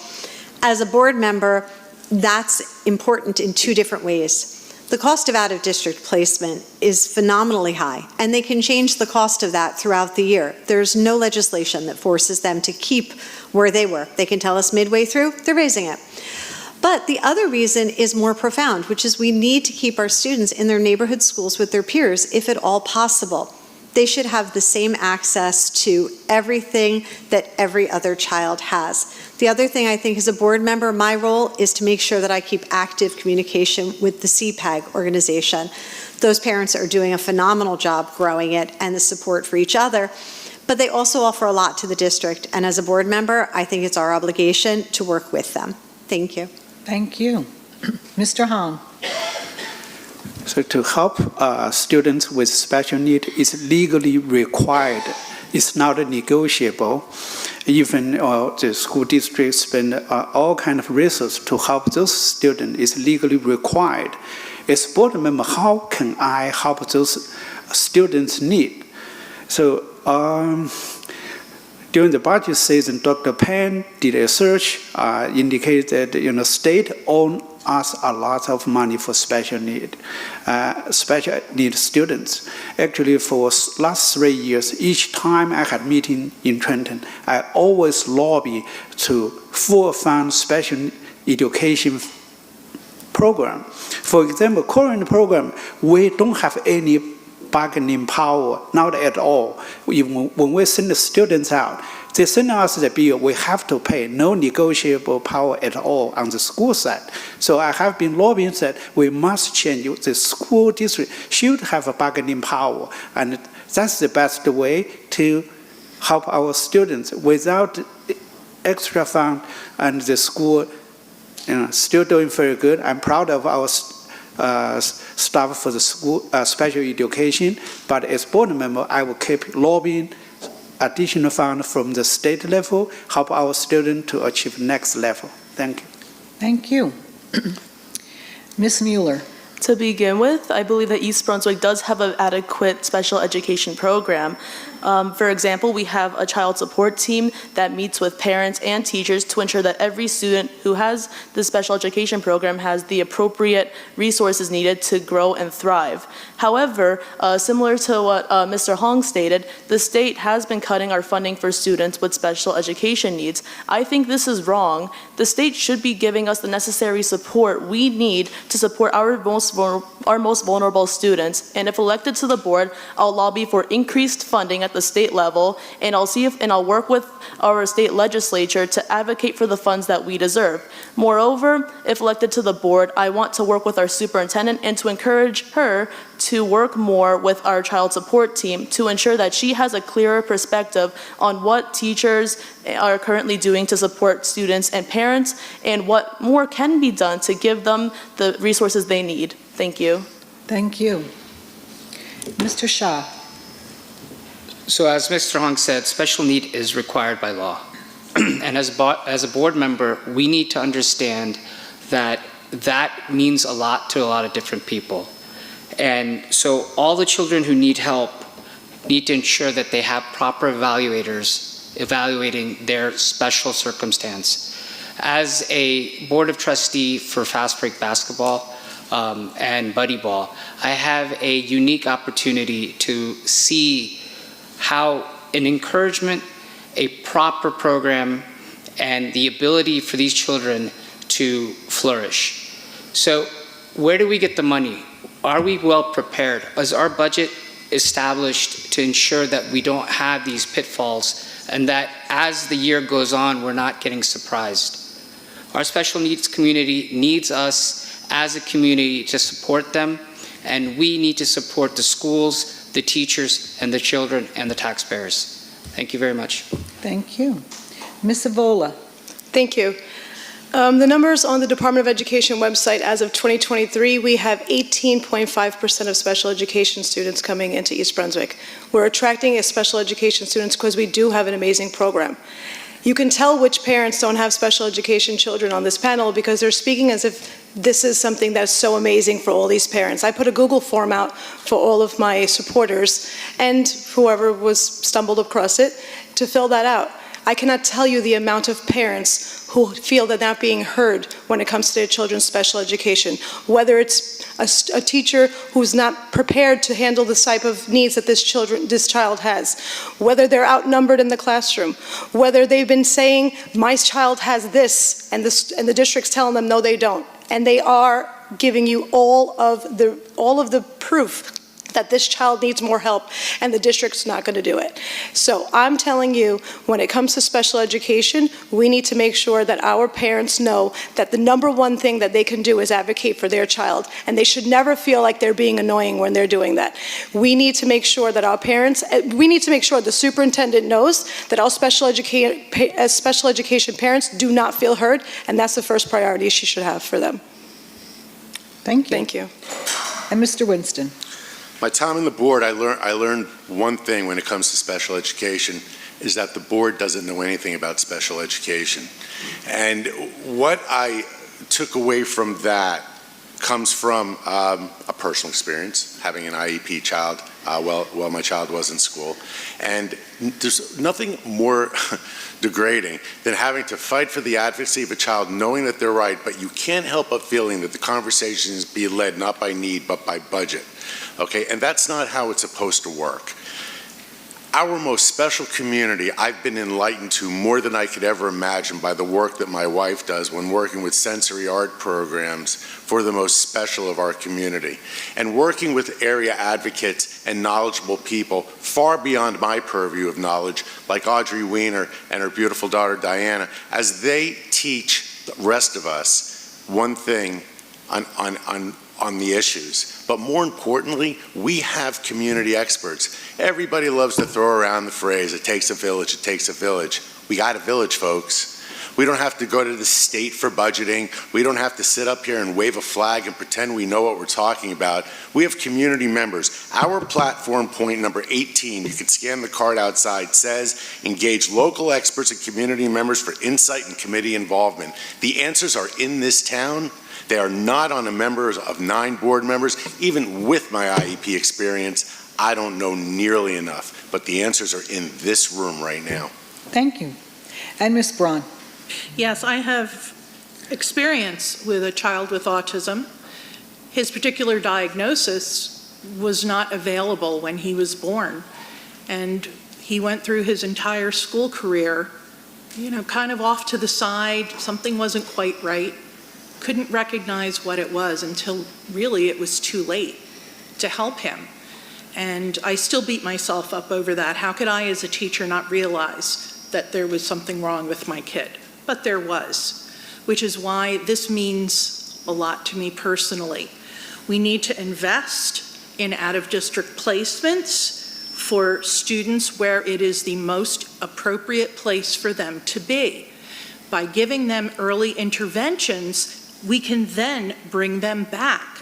As a board member, that's important in two different ways. The cost of out-of-district placement is phenomenally high, and they can change the cost of that throughout the year. There's no legislation that forces them to keep where they were. They can tell us midway through, they're raising it. But the other reason is more profound, which is we need to keep our students in their neighborhood schools with their peers, if at all possible. They should have the same access to everything that every other child has. The other thing I think as a board member, my role is to make sure that I keep active communication with the CPAG organization. Those parents are doing a phenomenal job growing it and the support for each other, but they also offer a lot to the district. And as a board member, I think it's our obligation to work with them. Thank you. Thank you. Mr. Hong. So to help students with special need is legally required. It's not negotiable. Even the school districts spend all kind of resources to help those students. It's legally required. As board member, how can I help those students' need? So during the budget season, Dr. Pan did a search, indicated that state own us a lot of money for special need students. Actually, for last 3 years, each time I had meeting in Trenton, I always lobby to full fund special education program. For example, current program, we don't have any bargaining power, not at all. Even when we send the students out, they send us the bill, we have to pay, no negotiable power at all on the school side. So I have been lobbying that we must change. The school district should have a bargaining power, and that's the best way to help our students without extra fund, and the school still doing very good. I'm proud of our staff for the school special education, but as board member, I will keep lobbying additional fund from the state level, help our students to achieve next level. Thank you. Thank you. Ms. Mueller. To begin with, I believe that East Brunswick does have an adequate special education program. For example, we have a child support team that meets with parents and teachers to ensure that every student who has the special education program has the appropriate resources needed to grow and thrive. However, similar to what Mr. Hong stated, the state has been cutting our funding for students with special education needs. I think this is wrong. The state should be giving us the necessary support we need to support our most vulnerable students. And if elected to the board, I'll lobby for increased funding at the state level, and I'll work with our state legislature to advocate for the funds that we deserve. Moreover, if elected to the board, I want to work with our superintendent and to encourage her to work more with our child support team to ensure that she has a clearer perspective on what teachers are currently doing to support students and parents, and what more can be done to give them the resources they need. Thank you. Thank you. Mr. Shah. So as Mr. Hong said, special need is required by law. And as a board member, we need to understand that that means a lot to a lot of different people. And so all the children who need help need to ensure that they have proper evaluators evaluating their special circumstance. As a board of trustee for fast break basketball and buddy ball, I have a unique opportunity to see how an encouragement, a proper program, and the ability for these children to flourish. So where do we get the money? Are we well prepared? Is our budget established to ensure that we don't have these pitfalls, and that as the year goes on, we're not getting surprised? Our special needs community needs us as a community to support them, and we need to support the schools, the teachers, and the children, and the taxpayers. Thank you very much. Thank you. Ms. Avola. Thank you. The numbers on the Department of Education website as of 2023, we have 18.5% of special education students coming into East Brunswick. We're attracting special education students because we do have an amazing program. You can tell which parents don't have special education children on this panel because they're speaking as if this is something that's so amazing for all these parents. I put a Google form out for all of my supporters and whoever stumbled across it to fill that out. I cannot tell you the amount of parents who feel they're not being heard when it comes to their children's special education, whether it's a teacher who's not prepared to handle the type of needs that this child has, whether they're outnumbered in the classroom, whether they've been saying, my child has this, and the district's telling them, no, they don't. And they are giving you all of the proof that this child needs more help and the district's not going to do it. So I'm telling you, when it comes to special education, we need to make sure that our parents know that the number one thing that they can do is advocate for their child, and they should never feel like they're being annoying when they're doing that. We need to make sure that we need to make sure the superintendent knows that all special education parents do not feel heard, and that's the first priority she should have for them. Thank you. Thank you. And Mr. Winston. My time on the board, I learned one thing when it comes to special education, is that the board doesn't know anything about special education. And what I took away from that comes from a personal experience, having an IEP child while my child was in school. And there's nothing more degrading than having to fight for the advocacy of a child knowing that they're right, but you can't help but feeling that the conversation is being led not by need, but by budget. Okay, and that's not how it's supposed to work. Our most special community, I've been enlightened to more than I could ever imagine by the work that my wife does when working with sensory art programs for the most special of our community. And working with area advocates and knowledgeable people far beyond my purview of knowledge, like Audrey Weiner and her beautiful daughter Diana, as they teach the rest of us one thing on the issues. But more importantly, we have community experts. Everybody loves to throw around the phrase, it takes a village, it takes a village. We got a village, folks. We don't have to go to the state for budgeting. We don't have to sit up here and wave a flag and pretend we know what we're talking about. We have community members. Our platform point number 18, you can scan the card outside, says engage local experts and community members for insight and committee involvement. The answers are in this town. They are not on the members of 9 board members. Even with my IEP experience, I don't know nearly enough, but the answers are in this room right now. Thank you. And Ms. Braun. Yes, I have experience with a child with autism. His particular diagnosis was not available when he was born, and he went through his entire school career, kind of off to the side. Something wasn't quite right. Couldn't recognize what it was until really it was too late to help him. And I still beat myself up over that. How could I as a teacher not realize that there was something wrong with my kid? But there was, which is why this means a lot to me personally. We need to invest in out-of-district placements for students where it is the most appropriate place for them to be. By giving them early interventions, we can then bring them back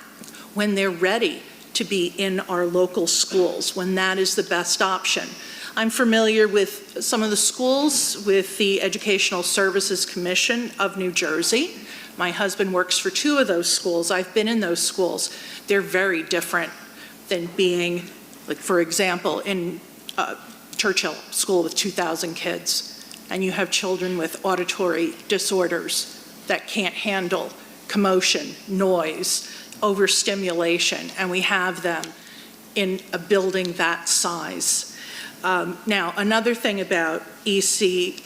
when they're ready to be in our local schools, when that is the best option. I'm familiar with some of the schools with the Educational Services Commission of New Jersey. My husband works for 2 of those schools. I've been in those schools. They're very different than being, like, for example, in Churchill School with 2,000 kids, and you have children with auditory disorders that can't handle commotion, noise, overstimulation, and we have them in a building that size. Now, another thing about ESCNJ,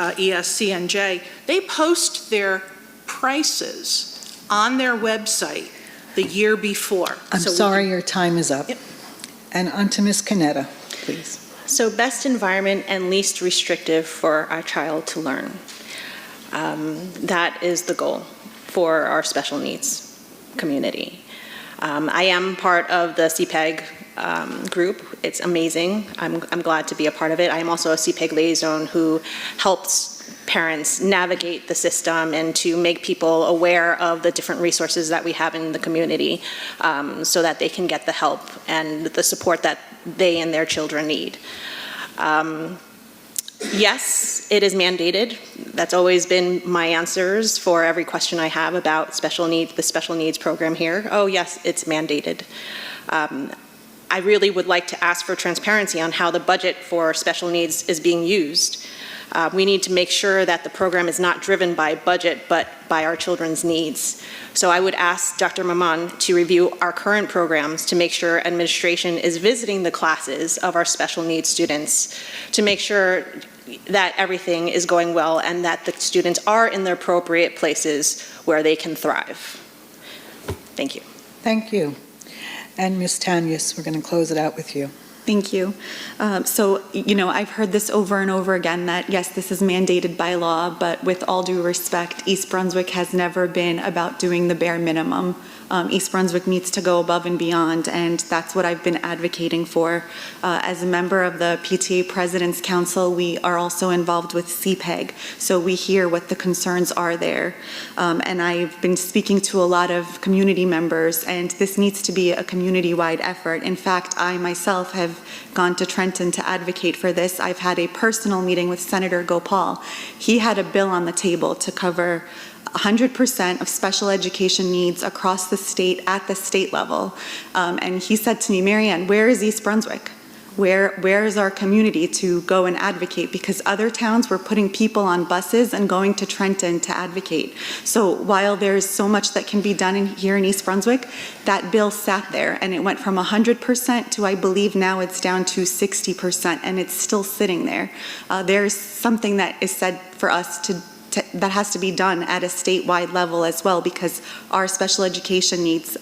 they post their prices on their website the year before. I'm sorry, your time is up. Yep. And on to Ms. Canetta, please. So best environment and least restrictive for our child to learn. That is the goal for our special needs community. I am part of the CPEG group. It's amazing. I'm glad to be a part of it. I am also a CPEG liaison who helps parents navigate the system and to make people aware of the different resources that we have in the community, so that they can get the help and the support that they and their children need. Yes, it is mandated. That's always been my answers for every question I have about special needs, the special needs program here. Oh yes, it's mandated. I really would like to ask for transparency on how the budget for special needs is being used. We need to make sure that the program is not driven by budget, but by our children's needs. So I would ask Dr. Maman to review our current programs to make sure administration is visiting the classes of our special needs students, to make sure that everything is going well and that the students are in the appropriate places where they can thrive. Thank you. Thank you. And Ms. Tanyas, we're going to close it out with you. Thank you. So, I've heard this over and over again that, yes, this is mandated by law, but with all due respect, East Brunswick has never been about doing the bare minimum. East Brunswick needs to go above and beyond, and that's what I've been advocating for. As a member of the PTA President's Council, we are also involved with CPEG, so we hear what the concerns are there. And I've been speaking to a lot of community members, and this needs to be a community-wide effort. In fact, I myself have gone to Trenton to advocate for this. I've had a personal meeting with Senator Gopal. He had a bill on the table to cover 100% of special education needs across the state at the state level. And he said to me, Marianne, where is East Brunswick? Where is our community to go and advocate? Because other towns were putting people on buses and going to Trenton to advocate. So while there's so much that can be done here in East Brunswick, that bill sat there and it went from 100% to, I believe now it's down to 60%, and it's still sitting there. There's something that is said for us that has to be done at a statewide level as well, because our special education needs,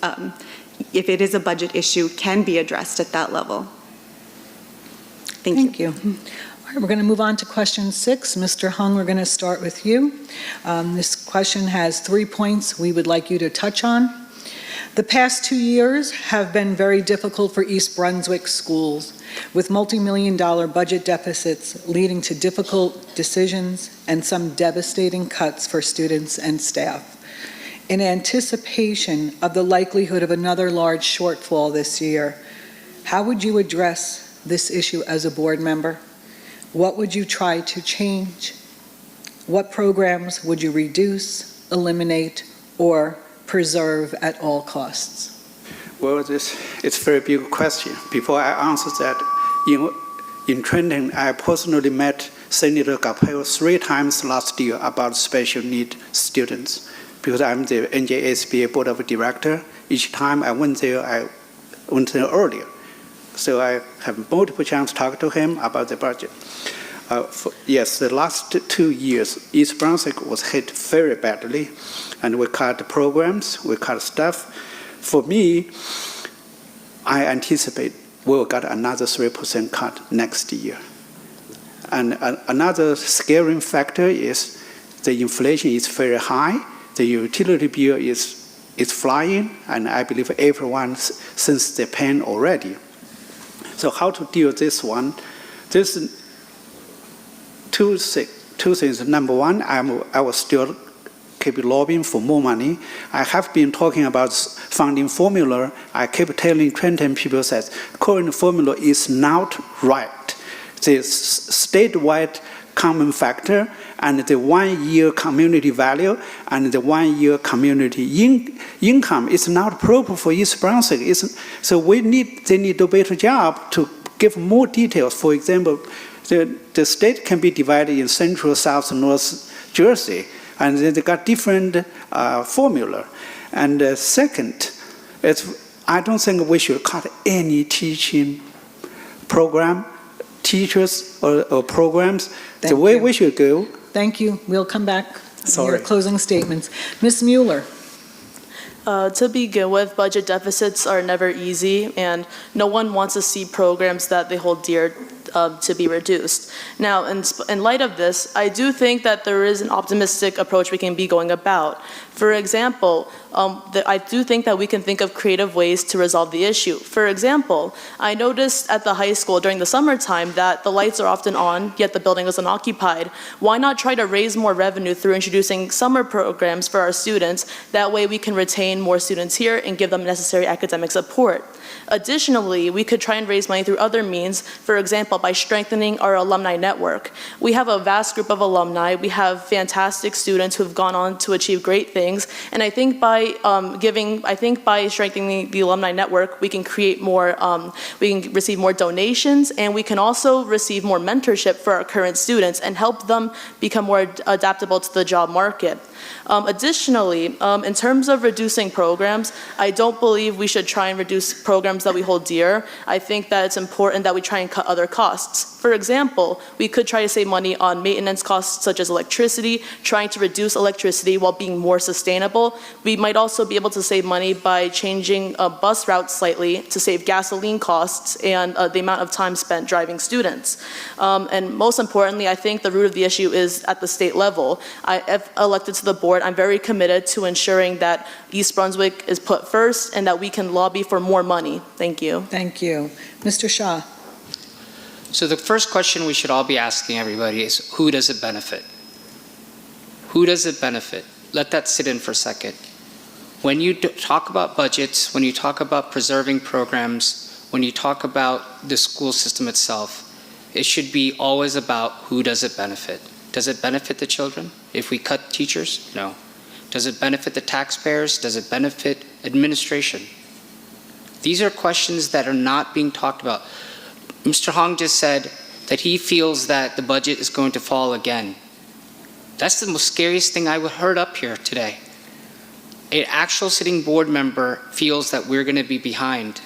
if it is a budget issue, can be addressed at that level. Thank you. All right, we're going to move on to question 6. Mr. Hung, we're going to start with you. This question has 3 points we would like you to touch on. The past 2 years have been very difficult for East Brunswick schools, with multi-million-dollar budget deficits leading to difficult decisions and some devastating cuts for students and staff. In anticipation of the likelihood of another large shortfall this year, how would you address this issue as a board member? What would you try to change? What programs would you reduce, eliminate, or preserve at all costs? Well, it's a very big question. Before I answer that, in Trenton, I personally met Senator Gopal 3 times last year about special need students, because I'm the NJSBA Board of Director. Each time I went there earlier. So I have multiple chances to talk to him about the budget. Yes, the last 2 years, East Brunswick was hit very badly, and we cut programs, we cut stuff. For me, I anticipate we'll get another 3% cut next year. And another scaring factor is the inflation is very high, the utility bill is flying, and I believe everyone senses the pain already. So how to deal with this one? There's two things. Number one, I will still keep lobbying for more money. I have been talking about funding formula. I keep telling Trenton people that current formula is not right. The statewide common factor and the 1 year community value and the 1 year community income is not proper for East Brunswick. So they need to do a better job to give more details. For example, the state can be divided in Central, South, North Jersey, and they got different formula. And second, I don't think we should cut any teaching program, teachers or programs. The way we should go. Thank you. We'll come back to your closing statements. Ms. Mueller. To begin with, budget deficits are never easy, and no one wants to see programs that they hold dear to be reduced. Now, in light of this, I do think that there is an optimistic approach we can be going about. For example, I do think that we can think of creative ways to resolve the issue. For example, I noticed at the high school during the summertime that the lights are often on, yet the building is unoccupied. Why not try to raise more revenue through introducing summer programs for our students? That way we can retain more students here and give them necessary academic support. Additionally, we could try and raise money through other means, for example, by strengthening our alumni network. We have a vast group of alumni. We have fantastic students who have gone on to achieve great things, and I think by strengthening the alumni network, we can create more, we can receive more donations, and we can also receive more mentorship for our current students and help them become more adaptable to the job market. Additionally, in terms of reducing programs, I don't believe we should try and reduce programs that we hold dear. I think that it's important that we try and cut other costs. For example, we could try to save money on maintenance costs such as electricity, trying to reduce electricity while being more sustainable. We might also be able to save money by changing bus routes slightly to save gasoline costs and the amount of time spent driving students. And most importantly, I think the root of the issue is at the state level. If elected to the board, I'm very committed to ensuring that East Brunswick is put first and that we can lobby for more money. Thank you. Thank you. Mr. Shaw. So the first question we should all be asking everybody is, who does it benefit? Who does it benefit? Let that sit in for a second. When you talk about budgets, when you talk about preserving programs, when you talk about the school system itself, it should be always about who does it benefit. Does it benefit the children if we cut teachers? No. Does it benefit the taxpayers? Does it benefit administration? These are questions that are not being talked about. Mr. Hong just said that he feels that the budget is going to fall again. That's the most scariest thing I heard up here today. An actual sitting board member feels that we're going to be behind,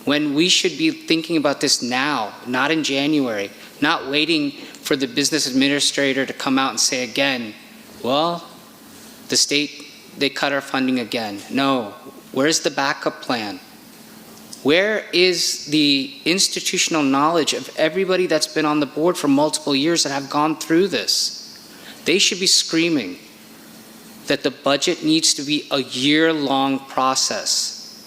when we should be thinking about this now, not in January, not waiting for the business administrator to come out and say again, well, the state, they cut our funding again. No, where's the backup plan? Where is the institutional knowledge of everybody that's been on the board for multiple years that have gone through this? They should be screaming that the budget needs to be a year-long process,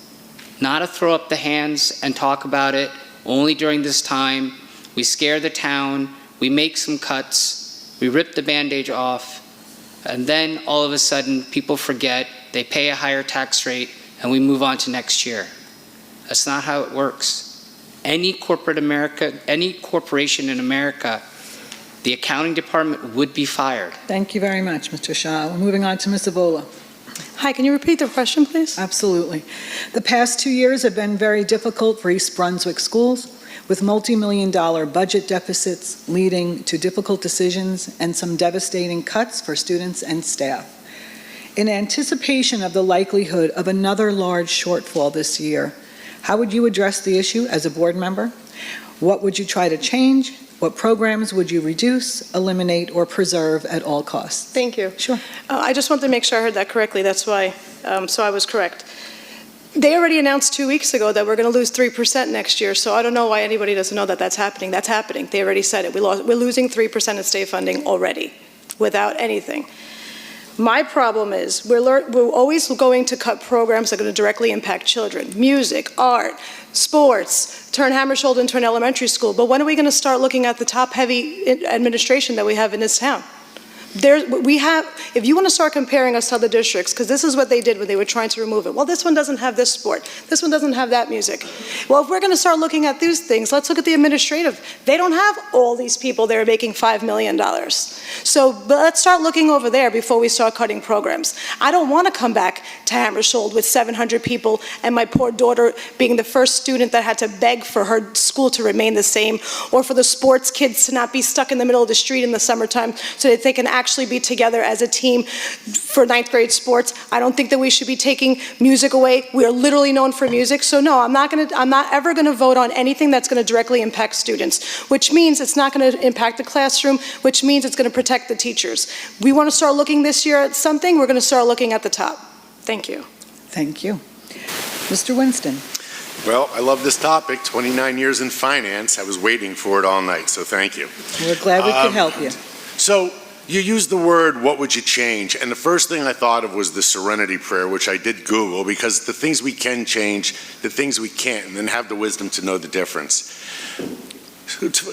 not to throw up the hands and talk about it only during this time. We scare the town, we make some cuts, we rip the Band-Aid off, and then all of a sudden people forget, they pay a higher tax rate, and we move on to next year. That's not how it works. Any corporation in America, the accounting department would be fired. Thank you very much, Mr. Shaw. We're moving on to Ms. Avola. Hi, can you repeat the question, please? Absolutely. The past 2 years have been very difficult for East Brunswick schools, with multi-million-dollar budget deficits leading to difficult decisions and some devastating cuts for students and staff. In anticipation of the likelihood of another large shortfall this year, how would you address the issue as a board member? What would you try to change? What programs would you reduce, eliminate, or preserve at all costs? Thank you. Sure. I just wanted to make sure I heard that correctly. That's why, so I was correct. They already announced 2 weeks ago that we're going to lose 3% next year, so I don't know why anybody doesn't know that that's happening. That's happening. They already said it. We're losing 3% of state funding already, without anything. My problem is we're always going to cut programs that are going to directly impact children. Music, art, sports, turn Hammersholt into an elementary school. But when are we going to start looking at the top-heavy administration that we have in this town? If you want to start comparing us to other districts, because this is what they did when they were trying to remove it. Well, this one doesn't have this sport. This one doesn't have that music. Well, if we're going to start looking at these things, let's look at the administrative. They don't have all these people that are making $5 million. So let's start looking over there before we start cutting programs. I don't want to come back to Hammersholt with 700 people and my poor daughter being the first student that had to beg for her school to remain the same, or for the sports kids to not be stuck in the middle of the street in the summertime so that they can actually be together as a team for 9th grade sports. I don't think that we should be taking music away. We are literally known for music. So no, I'm not ever going to vote on anything that's going to directly impact students, which means it's not going to impact the classroom, which means it's going to protect the teachers. We want to start looking this year at something, we're going to start looking at the top. Thank you. Thank you. Mr. Winston. Well, I love this topic, 29 years in finance. I was waiting for it all night, so thank you. We're glad we could help you. So You used the word, what would you change? And the first thing I thought of was the serenity prayer, which I did Google, because the things we can change, the things we can't, and then have the wisdom to know the difference.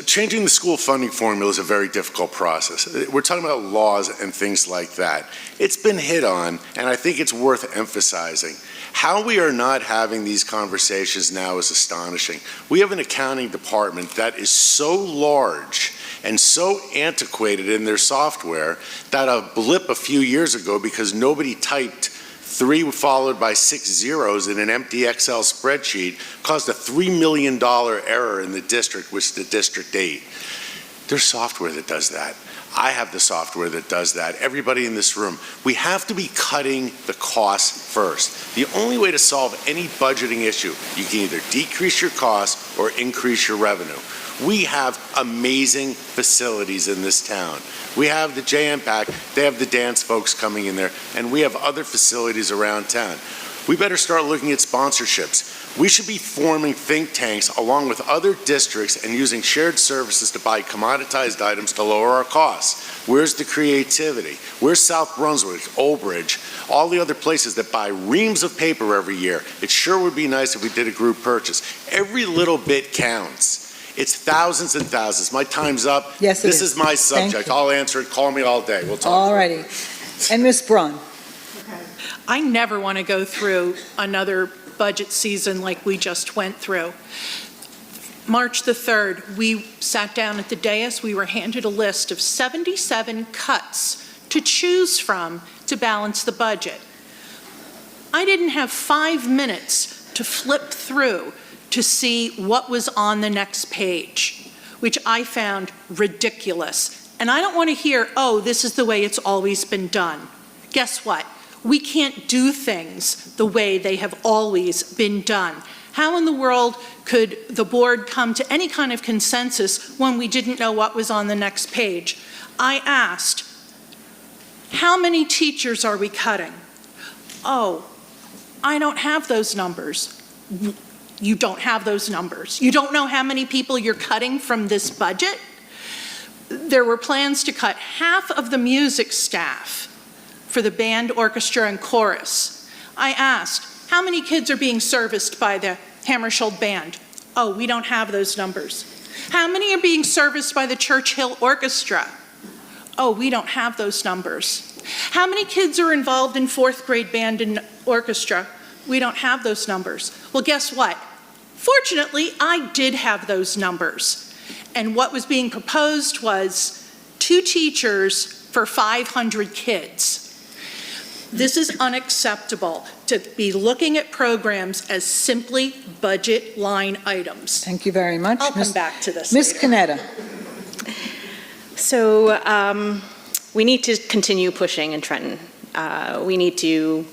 Changing the school funding formula is a very difficult process. We're talking about laws and things like that. It's been hit on, and I think it's worth emphasizing. How we are not having these conversations now is astonishing. We have an accounting department that is so large and so antiquated in their software that a blip a few years ago, because nobody typed 3 followed by 6 zeros in an empty Excel spreadsheet, caused a $3 million error in the district, which is the District 8. There's software that does that. I have the software that does that. Everybody in this room. We have to be cutting the costs first. The only way to solve any budgeting issue, you can either decrease your costs or increase your revenue. We have amazing facilities in this town. We have the JM Pack, they have the dance folks coming in there, and we have other facilities around town. We better start looking at sponsorships. We should be forming think tanks along with other districts and using shared services to buy commoditized items to lower our costs. Where's the creativity? Where's South Brunswick, Old Bridge, all the other places that buy reams of paper every year? It sure would be nice if we did a group purchase. Every little bit counts. It's thousands and thousands. My time's up. Yes, it This is my subject. I'll answer it. Call me all day. We'll talk. All righty. And Ms. Braun. I never want to go through another budget season like we just went through. March the 3rd, we sat down at the dais. We were handed a list of 77 cuts to choose from to balance the budget. I didn't have 5 minutes to flip through to see what was on the next page, which I found ridiculous. And I don't want to hear, oh, this is the way it's always been done. Guess what? We can't do things the way they have always been done. How in the world could the board come to any kind of consensus when we didn't know what was on the next page? I asked, how many teachers are we cutting? Oh, I don't have those numbers. You don't have those numbers. You don't know how many people you're cutting from this budget? There were plans to cut half of the music staff for the band, orchestra, and chorus. I asked, how many kids are being serviced by the Hammersholt Band? Oh, we don't have those numbers. How many are being serviced by the Churchill Orchestra? Oh, we don't have those numbers. How many kids are involved in 4th grade band and orchestra? We don't have those numbers. Well, guess what? Fortunately, I did have those numbers. And what was being proposed was 2 teachers for 500 kids. This is unacceptable, to be looking at programs as simply budget line items. Thank you very much. I'll come back to this Ms. later. Canetta. So we need to continue pushing in Trenton. We need to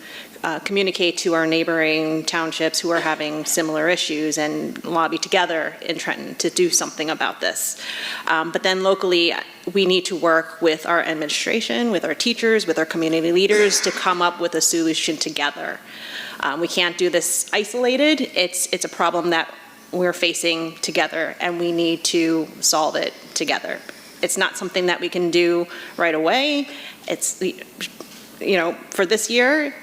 communicate to our neighboring townships who are having similar issues and lobby together in Trenton to do something about this. But then locally, we need to work with our administration, with our teachers, with our community leaders to come up with a solution together. We can't do this isolated. It's a problem that we're facing together, and we need to solve it together. It's not something that we can do right away. It's, for this year,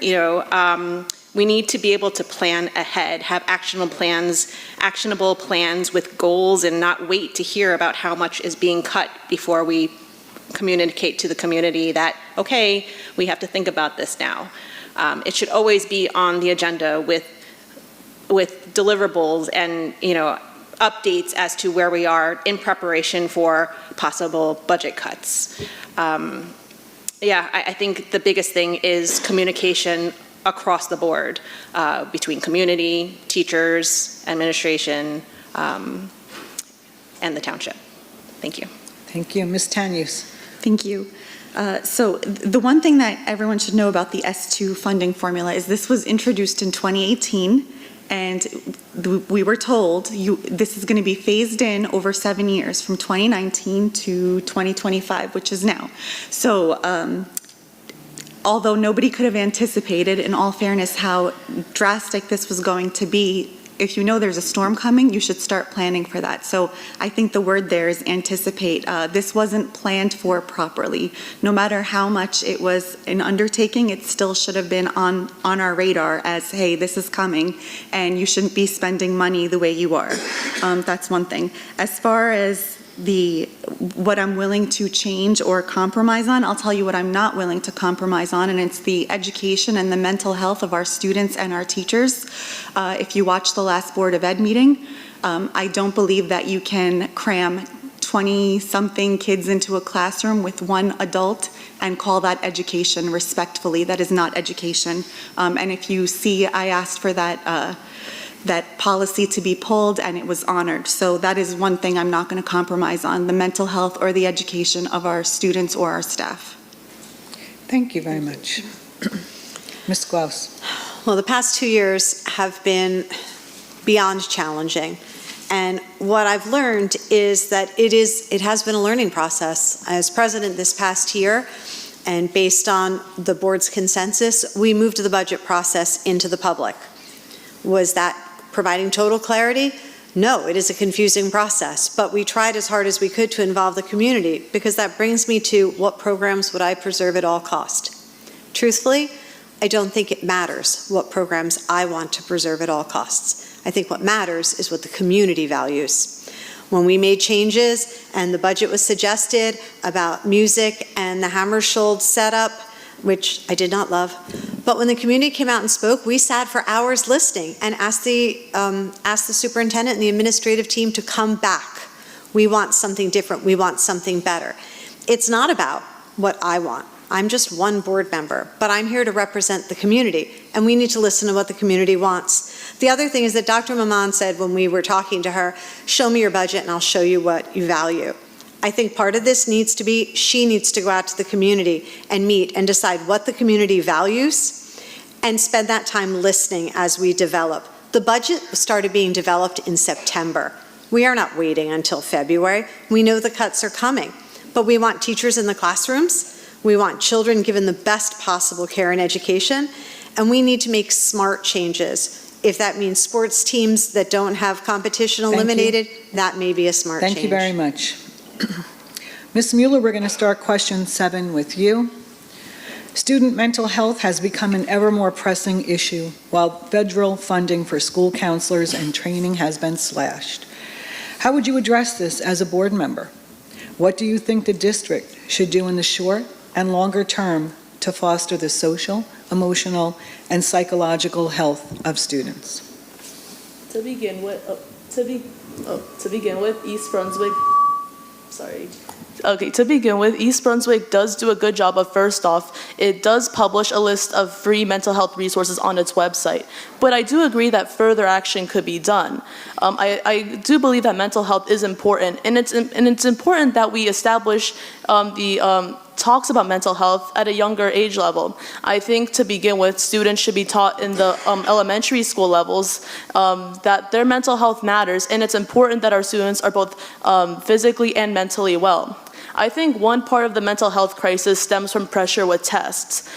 we need to be able to plan ahead, have actionable plans with goals, and not wait to hear about how much is being cut before we communicate to the community that, okay, we have to think about this now. It should always be on the agenda with deliverables and, updates as to where we are in preparation for possible budget cuts. I think the biggest thing is communication across the board between community, teachers, administration, and the township. Thank you. Thank you. Ms. Tanyus. Thank you. So the one thing that everyone should know about the S2 funding formula is this was introduced in 2018, and we were told this is going to be phased in over 7 years from 2019 to 2025, which is now. So although nobody could have anticipated, in all fairness, how drastic this was going to be, if you know there's a storm coming, you should start planning for that. So I think the word there is anticipate. This wasn't planned for properly. No matter how much it was an undertaking, it still should have been on our radar as, hey, this is coming, and you shouldn't be spending money the way you are. That's one thing. As far as what I'm willing to change or compromise on, I'll tell you what I'm not willing to compromise on, and it's the education and the mental health of our students and our teachers. If you watch the last Board of Ed meeting, I don't believe that you can cram 20-something kids into a classroom with one adult and call that education respectfully. That is not education. And if you see, I asked for that policy to be pulled, and it was honored. So that is one thing I'm not going to compromise on, the mental health or the education of our students or our staff. Thank you very much. Ms. Klaus. Well, the past 2 years have been beyond challenging. And what I've learned is that it has been a learning process. As president this past year, and based on the board's consensus, we moved the budget process into the public. Was that providing total clarity? No, it is a confusing process, but we tried as hard as we could to involve the community, because that brings me to what programs would I preserve at all cost? Truthfully, I don't think it matters what programs I want to preserve at all costs. I think what matters is what the community values. When we made changes and the budget was suggested about music and the Hammarskjöld setup, which I did not love, but when the community came out and spoke, we sat for hours listening and asked the superintendent and the administrative team to come back. We want something different. We want something better. It's not about what I want. I'm just one board member, but I'm here to represent the community, and we need to listen to what the community wants. The other thing is that Dr. Maman said when we were talking to her, show me your budget and I'll show you what you value. I think part of this needs to be, she needs to go out to the community and meet and decide what the community values and spend that time listening as we develop. The budget started being developed in September. We are not waiting until February. We know the cuts are coming, but we want teachers in the classrooms. We want children given the best possible care and education, and we need to make smart changes. If that means sports teams that don't have competition eliminated, that may be a smart change. Thank you very much. Ms. Mueller, we're going to start question 7 with you. Student mental health has become an ever more pressing issue, while federal funding for school counselors and training has been slashed. How would you address this as a board member? What do you think the district should do in the short and longer term to foster the social, emotional, and psychological health of students? To begin with, East Brunswick. To begin with, East Brunswick does do a good job of, first off, it does publish a list of free mental health resources on its website. But I do agree that further action could be done. I do believe that mental health is important, and it's important that we establish the talks about mental health at a younger age level. I think to begin with, students should be taught in the elementary school levels that their mental health matters, and it's important that our students are both physically and mentally well. I think one part of the mental health crisis stems from pressure with tests.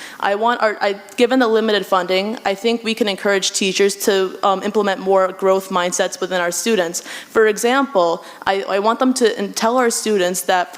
Given the limited funding, I think we can encourage teachers to implement more growth mindsets within our students. For example, I want them to tell our students that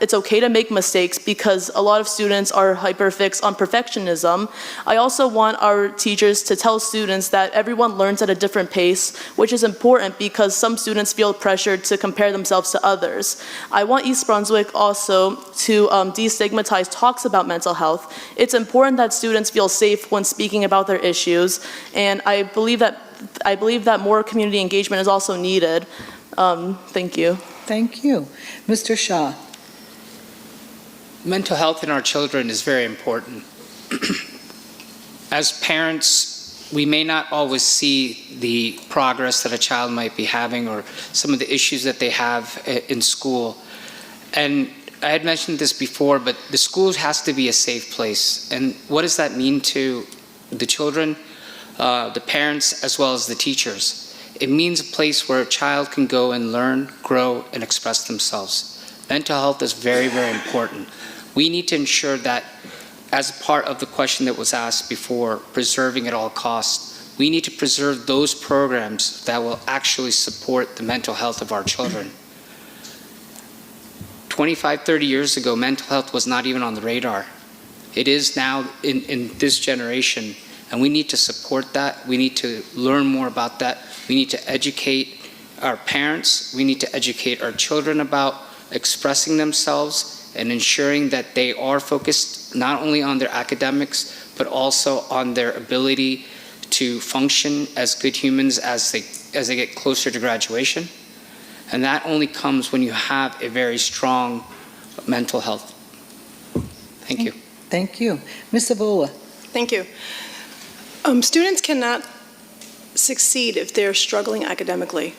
it's okay to make mistakes, because a lot of students are hyperfixed on perfectionism. I also want our teachers to tell students that everyone learns at a different pace, which is important because some students feel pressured to compare themselves to others. I want East Brunswick also to destigmatize talks about mental health. It's important that students feel safe when speaking about their issues, and I believe that more community engagement is also needed. Thank you. Thank you. Mr. Shah. Mental health in our children is very important. As parents, we may not always see the progress that a child might be having or some of the issues that they have in school. And I had mentioned this before, but the school has to be a safe place. And what does that mean to the children, the parents, as well as the teachers? It means a place where a child can go and learn, grow, and express themselves. Mental health is very, very important. We need to ensure that, as part of the question that was asked before, preserving at all costs, we need to preserve those programs that will actually support the mental health of our children. 25, 30 years ago, mental health was not even on the radar. It is now in this generation, and we need to support that. We need to learn more about that. We need to educate our parents. We need to educate our children about expressing themselves and ensuring that they are focused not only on their academics, but also on their ability to function as good humans as they get closer to graduation. And that only comes when you have a very strong mental health. Thank you. Thank you. Ms. Avola. Thank you. Students cannot succeed if they're struggling academically.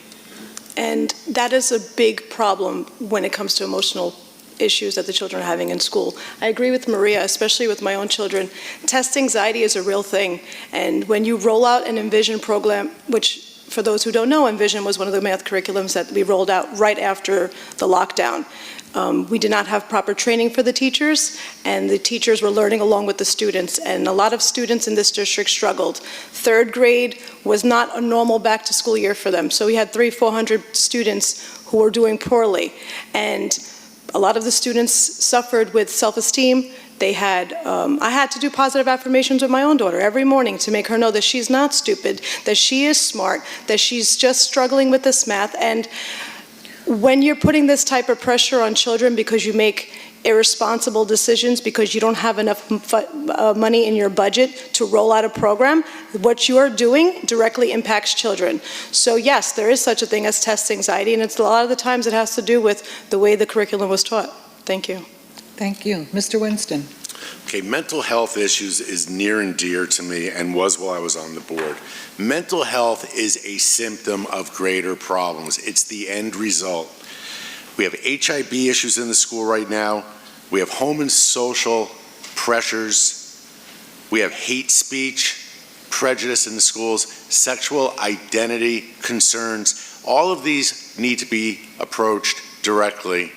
And that is a big problem when it comes to emotional issues that the children are having in school. I agree with Maria, especially with my own children. Test anxiety is a real thing. And when you roll out an Envision program, which for those who don't know, Envision was one of the math curriculums that we rolled out right after the lockdown. We did not have proper training for the teachers, and the teachers were learning along with the students, and a lot of students in this district struggled. Third grade was not a normal back-to-school year for them, so we had 300-400 students who were doing poorly, and a lot of the students suffered with self-esteem. They had, I had to do positive affirmations with my own daughter every morning to make her know that she's not stupid, that she is smart, that she's just struggling with this math. And when you're putting this type of pressure on children because you make irresponsible decisions because you don't have enough money in your budget to roll out a program, what you're doing directly impacts children. So yes, there is such a thing as test anxiety, and it's a lot of the times it has to do with the way the curriculum was taught. Thank you. Thank you. Mr. Winston. Okay, mental health issues is near and dear to me and was while I was on the board. Mental health is a symptom of greater problems. It's the end result. We have HIB issues in the school right now. We have home and social pressures. We have hate speech, prejudice in the schools, sexual identity concerns. All of these need to be approached directly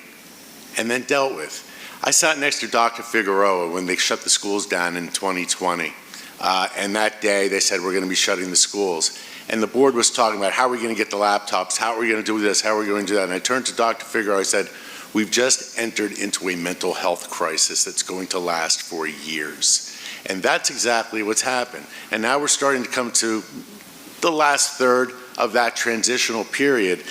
and then dealt with. I sat next to Dr. Figueroa when they shut the schools down in 2020. And that day they said, we're going to be shutting the schools. And the board was talking about how are we going to get the laptops, how are we going to do this, how are we going to do that. And I turned to Dr. Figueroa, I said, we've just entered into a mental health crisis that's going to last for years. And that's exactly what's happened. And now we're starting to come to the last third of that transitional period.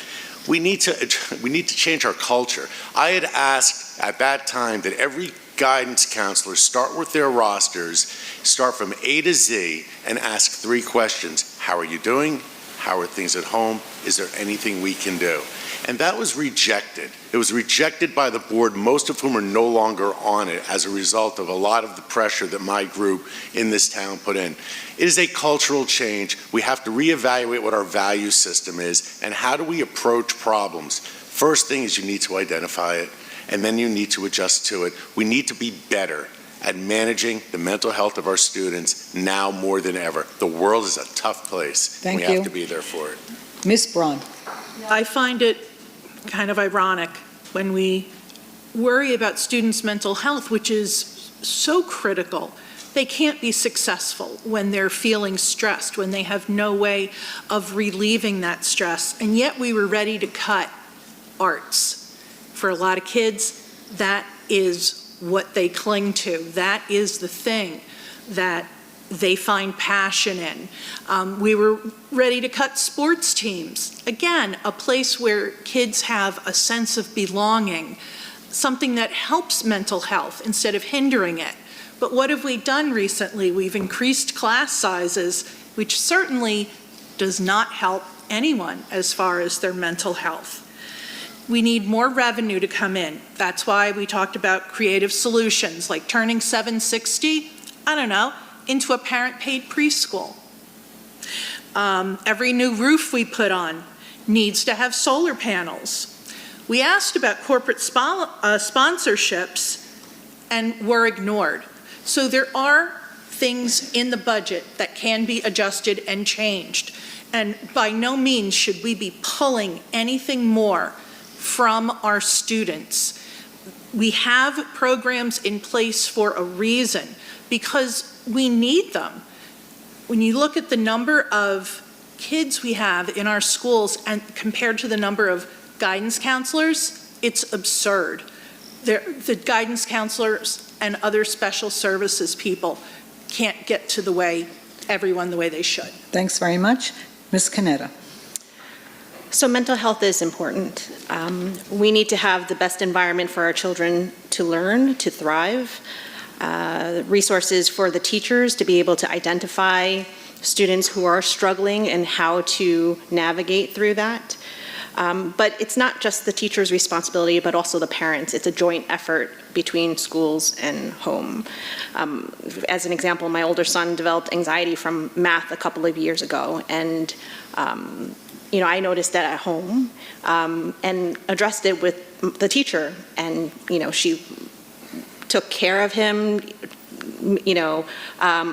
We need to change our culture. I had asked at that time that every guidance counselor start with their rosters, start from A to Z, and ask 3 questions. How are you doing? How are things at home? Is there anything we can do? And that was rejected. It was rejected by the board, most of whom are no longer on it as a result of a lot of the pressure that my group in this town put in. It is a cultural change. We have to reevaluate what our value system is and how do we approach problems. First thing is you need to identify it, and then you need to adjust to it. We need to be better at managing the mental health of our students now more than ever. The world is a tough place. Thank you. We have to be there for it. Ms. Braun. I find it kind of ironic when we worry about students' mental health, which is so critical. They can't be successful when they're feeling stressed, when they have no way of relieving that stress. And yet we were ready to cut arts. For a lot of kids, that is what they cling to. That is the thing that they find passion in. We were ready to cut sports teams. Again, a place where kids have a sense of belonging, something that helps mental health instead of hindering it. But what have we done recently? We've increased class sizes, which certainly does not help anyone as far as their mental health. We need more revenue to come in. That's why we talked about creative solutions, like turning 760, into a parent-paid preschool. Every new roof we put on needs to have solar panels. We asked about corporate sponsorships and were ignored. So there are things in the budget that can be adjusted and changed. And by no means should we be pulling anything more from our students. We have programs in place for a reason, because we need them. when you look at the number of kids we have in our schools and compared to the number of guidance counselors, it's absurd. The guidance counselors and other special services people can't get to everyone the way they should. Thanks very much. Ms. Canetta. So mental health is important. We need to have the best environment for our children to learn, to thrive, resources for the teachers to be able to identify students who are struggling and how to navigate through that. But it's not just the teacher's responsibility, but also the parents. It's a joint effort between schools and home. As an example, my older son developed anxiety from math a couple of years ago, and I noticed that at home and addressed it with the teacher, and she took care of him,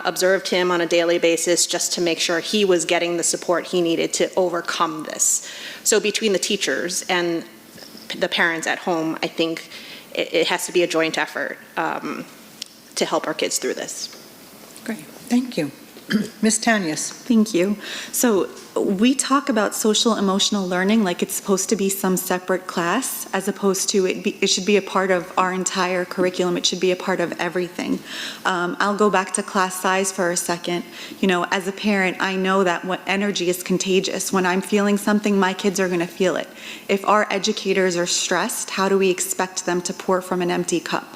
observed him on a daily basis just to make sure he was getting the support he needed to overcome this. So between the teachers and the parents at home, I think it has to be a joint effort to help our kids through this. Great, thank you. Ms. Tanius. Thank you. So we talk about social emotional learning like it's supposed to be some separate class, as opposed to it should be a part of our entire curriculum. It should be a part of everything. I'll go back to class size for a second. As a parent, I know that what energy is contagious. When I'm feeling something, my kids are going to feel it. If our educators are stressed, how do we expect them to pour from an empty cup?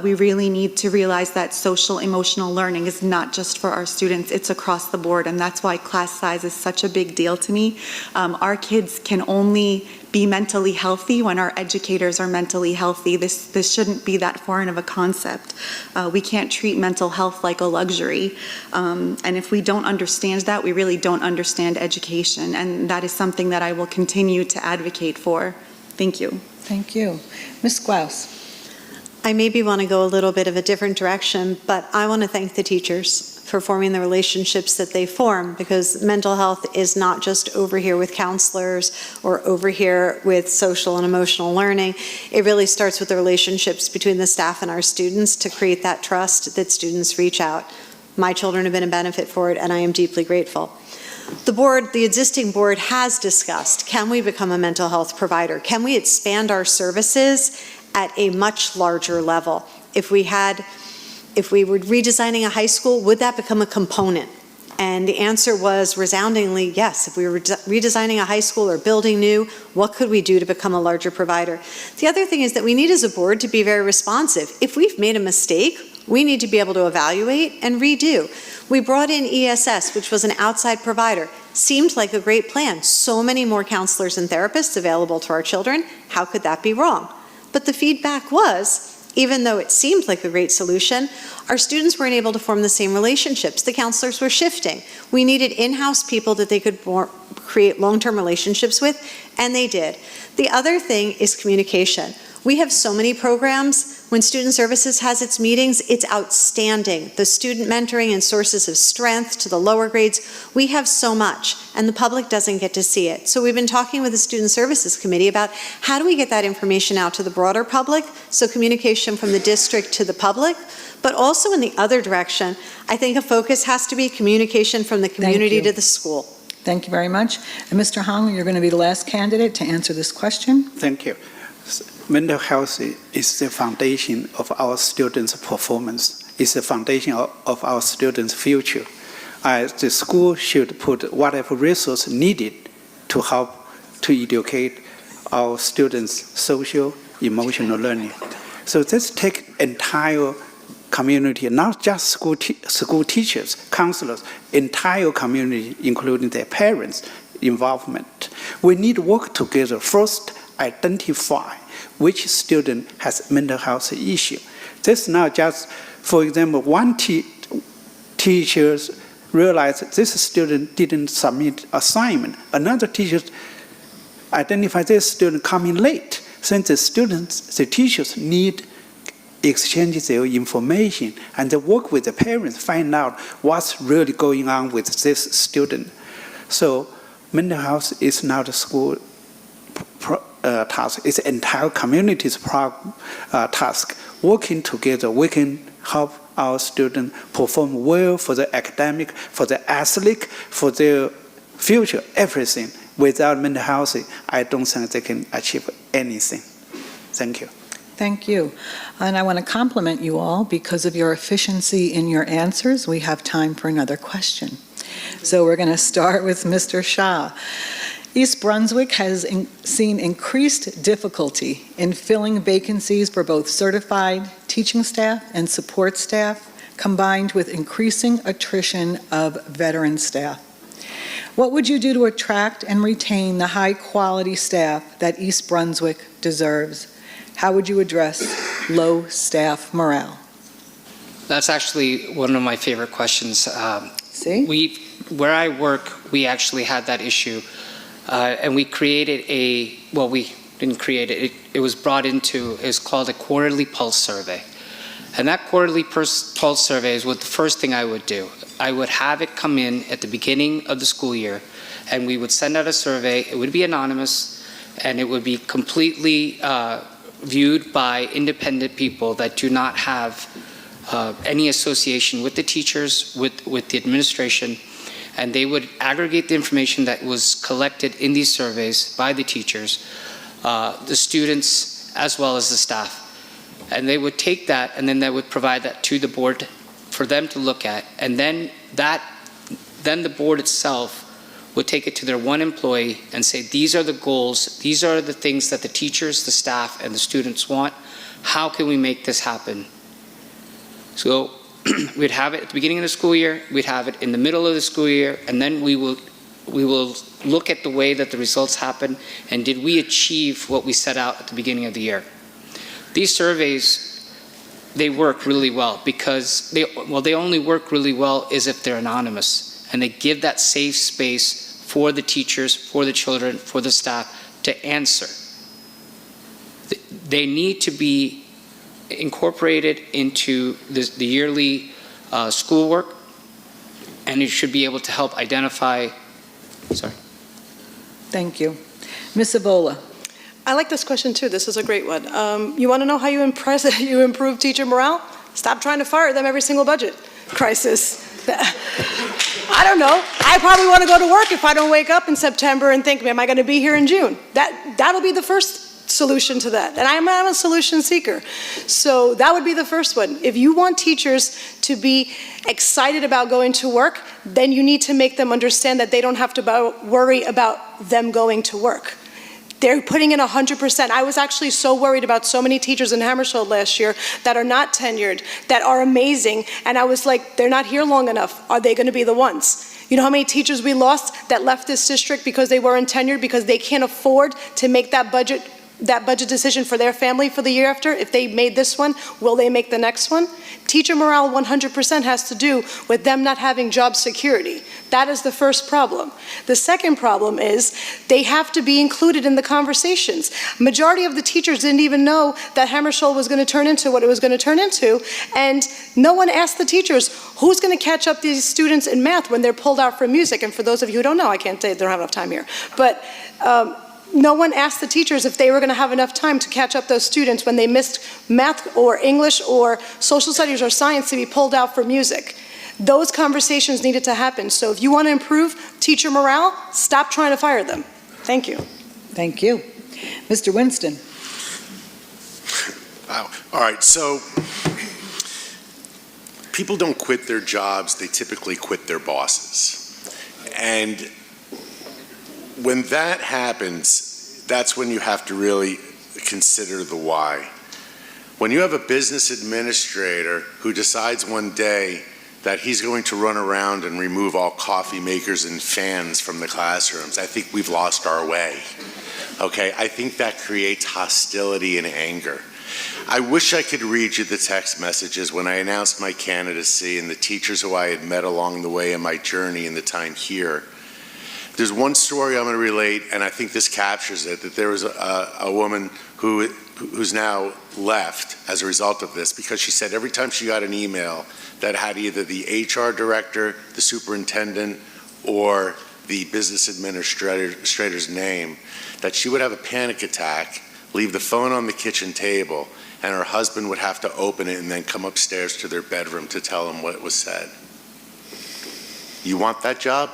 We really need to realize that social emotional learning is not just for our students, it's across the board, and that's why class size is such a big deal to me. Our kids can only be mentally healthy when our educators are mentally healthy. This shouldn't be that foreign of a concept. We can't treat mental health like a luxury, and if we don't understand that, we really don't understand education, and that is something that I will continue to advocate for. Thank you. Thank you. Ms. Klaus. I maybe want to go a little bit of a different direction, but I want to thank the teachers for forming the relationships that they form, because mental health is not just over here with counselors or over here with social and emotional learning. It really starts with the relationships between the staff and our students to create that trust that students reach out. My children have been a benefit for it, and I am deeply grateful. The existing board has discussed, can we become a mental health provider? Can we expand our services at a much larger level? If we were redesigning a high school, would that become a component? And the answer was resoundingly yes. If we were redesigning a high school or building new, what could we do to become a larger provider? The other thing is that we need as a board to be very responsive. If we've made a mistake, we need to be able to evaluate and redo. We brought in ESS, which was an outside provider. Seemed like a great plan. So many more counselors and therapists available to our children. How could that be wrong? But the feedback was, even though it seemed like a great solution, our students weren't able to form the same relationships. The counselors were shifting. We needed in-house people that they could create long-term relationships with, and they did. The other thing is communication. We have so many programs. When Student Services has its meetings, it's outstanding. The student mentoring and sources of strength to the lower grades, we have so much, and the public doesn't get to see it. So we've been talking with the Student Services Committee about how do we get that information out to the broader public, so communication from the district to the public, but also in the other direction, I think a focus has to be communication from the community to the school. Thank you very much. And Mr. Hong, you're going to be the last candidate to answer this question. Thank you. Mental health is the foundation of our students' performance. It's the foundation of our students' future. The school should put whatever resource needed to help to educate our students' social, emotional learning. So this takes entire community, not just school teachers, counselors, entire community, including their parents' involvement. We need to work together. First, identify which student has mental health issue. This is not just, for example, one teacher realized this student didn't submit assignment. Another teacher identified this student coming late. Since the teachers need exchange their information and they work with the parents, find out what's really going on with this student. So mental health is not a school task. It's entire community's task. Working together, we can help our students perform well for the academic, for the athletic, for their future, everything. Without mental health, I don't think they can achieve anything. Thank you. Thank you. And I want to compliment you all because of your efficiency in your answers. We have time for another question. So we're going to start with Mr. Shah. East Brunswick has seen increased difficulty in filling vacancies for both certified teaching staff and support staff, combined with increasing attrition of veteran staff. What would you do to attract and retain the high-quality staff that East Brunswick deserves? How would you address low staff morale? That's actually one of my favorite questions. See? Where I work, we actually had that issue, and we created we didn't create it, it was brought into, it's called a quarterly pulse survey. And that quarterly pulse survey is what the first thing I would do. I would have it come in at the beginning of the school year, and we would send out a survey. It would be anonymous, and it would be completely viewed by independent people that do not have any association with the teachers, with the administration, and they would aggregate the information that was collected in these surveys by the teachers, the students, as well as the staff. And they would take that, and then they would provide that to the board for them to look at, and then the board itself would take it to their one employee and say, these are the goals, these are the things that the teachers, the staff, and the students want. How can we make this happen? So we'd have it at the beginning of the school year, we'd have it in the middle of the school year, and then we will look at the way that the results happen, and did we achieve what we set out at the beginning of the year? These surveys, they work really well because they only work really well is if they're anonymous, and they give that safe space for the teachers, for the children, for the staff to answer. They need to be incorporated into the yearly schoolwork, and it should be able to help identify. Sorry. Thank you. Ms. Avola. I like this question too. This is a great one. You want to know how you improve teacher morale? Stop trying to fire them every single budget crisis. I don't know. I probably want to go to work if I don't wake up in September and think, am I going to be here in June? That'll be the first solution to that. And I'm a solution seeker. So that would be the first one. If you want teachers to be excited about going to work, then you need to make them understand that they don't have to worry about them going to work. They're putting in 100%. I was actually so worried about so many teachers in Hammersholt last year that are not tenured, that are amazing, and I was like, they're not here long enough. Are they going to be the ones? You know how many teachers we lost that left this district because they weren't tenured, because they can't afford to make that budget decision for their family for the year after? If they made this one, will they make the next one? Teacher morale 100% has to do with them not having job security. That is the first problem. The second problem is they have to be included in the conversations. Majority of the teachers didn't even know that Hammersholt was going to turn into what it was going to turn into, and no one asked the teachers, who's going to catch up these students in math when they're pulled out for music? And for those of you who don't know, I can't say, they don't have enough time here, but no one asked the teachers if they were going to have enough time to catch up those students when they missed math or English or social studies or science to be pulled out for music. Those conversations needed to happen. So if you want to improve teacher morale, stop trying to fire them. Thank you. Thank you. Mr. Winston. Wow. All right, so people don't quit their jobs, they typically quit their bosses. And when that happens, that's when you have to really consider the why. When you have a business administrator who decides one day that he's going to run around and remove all coffee makers and fans from the classrooms, I think we've lost our way. Okay, I think that creates hostility and anger. I wish I could read you the text messages when I announced my candidacy and the teachers who I had met along the way in my journey and the time here. There's one story I'm going to relate, and I think this captures it, that there was a woman who's now left as a result of this, because she said every time she got an email that had either the HR director, the superintendent, or the business administrator's name, that she would have a panic attack, leave the phone on the kitchen table, and her husband would have to open it and then come upstairs to their bedroom to tell them what was said. You want that job?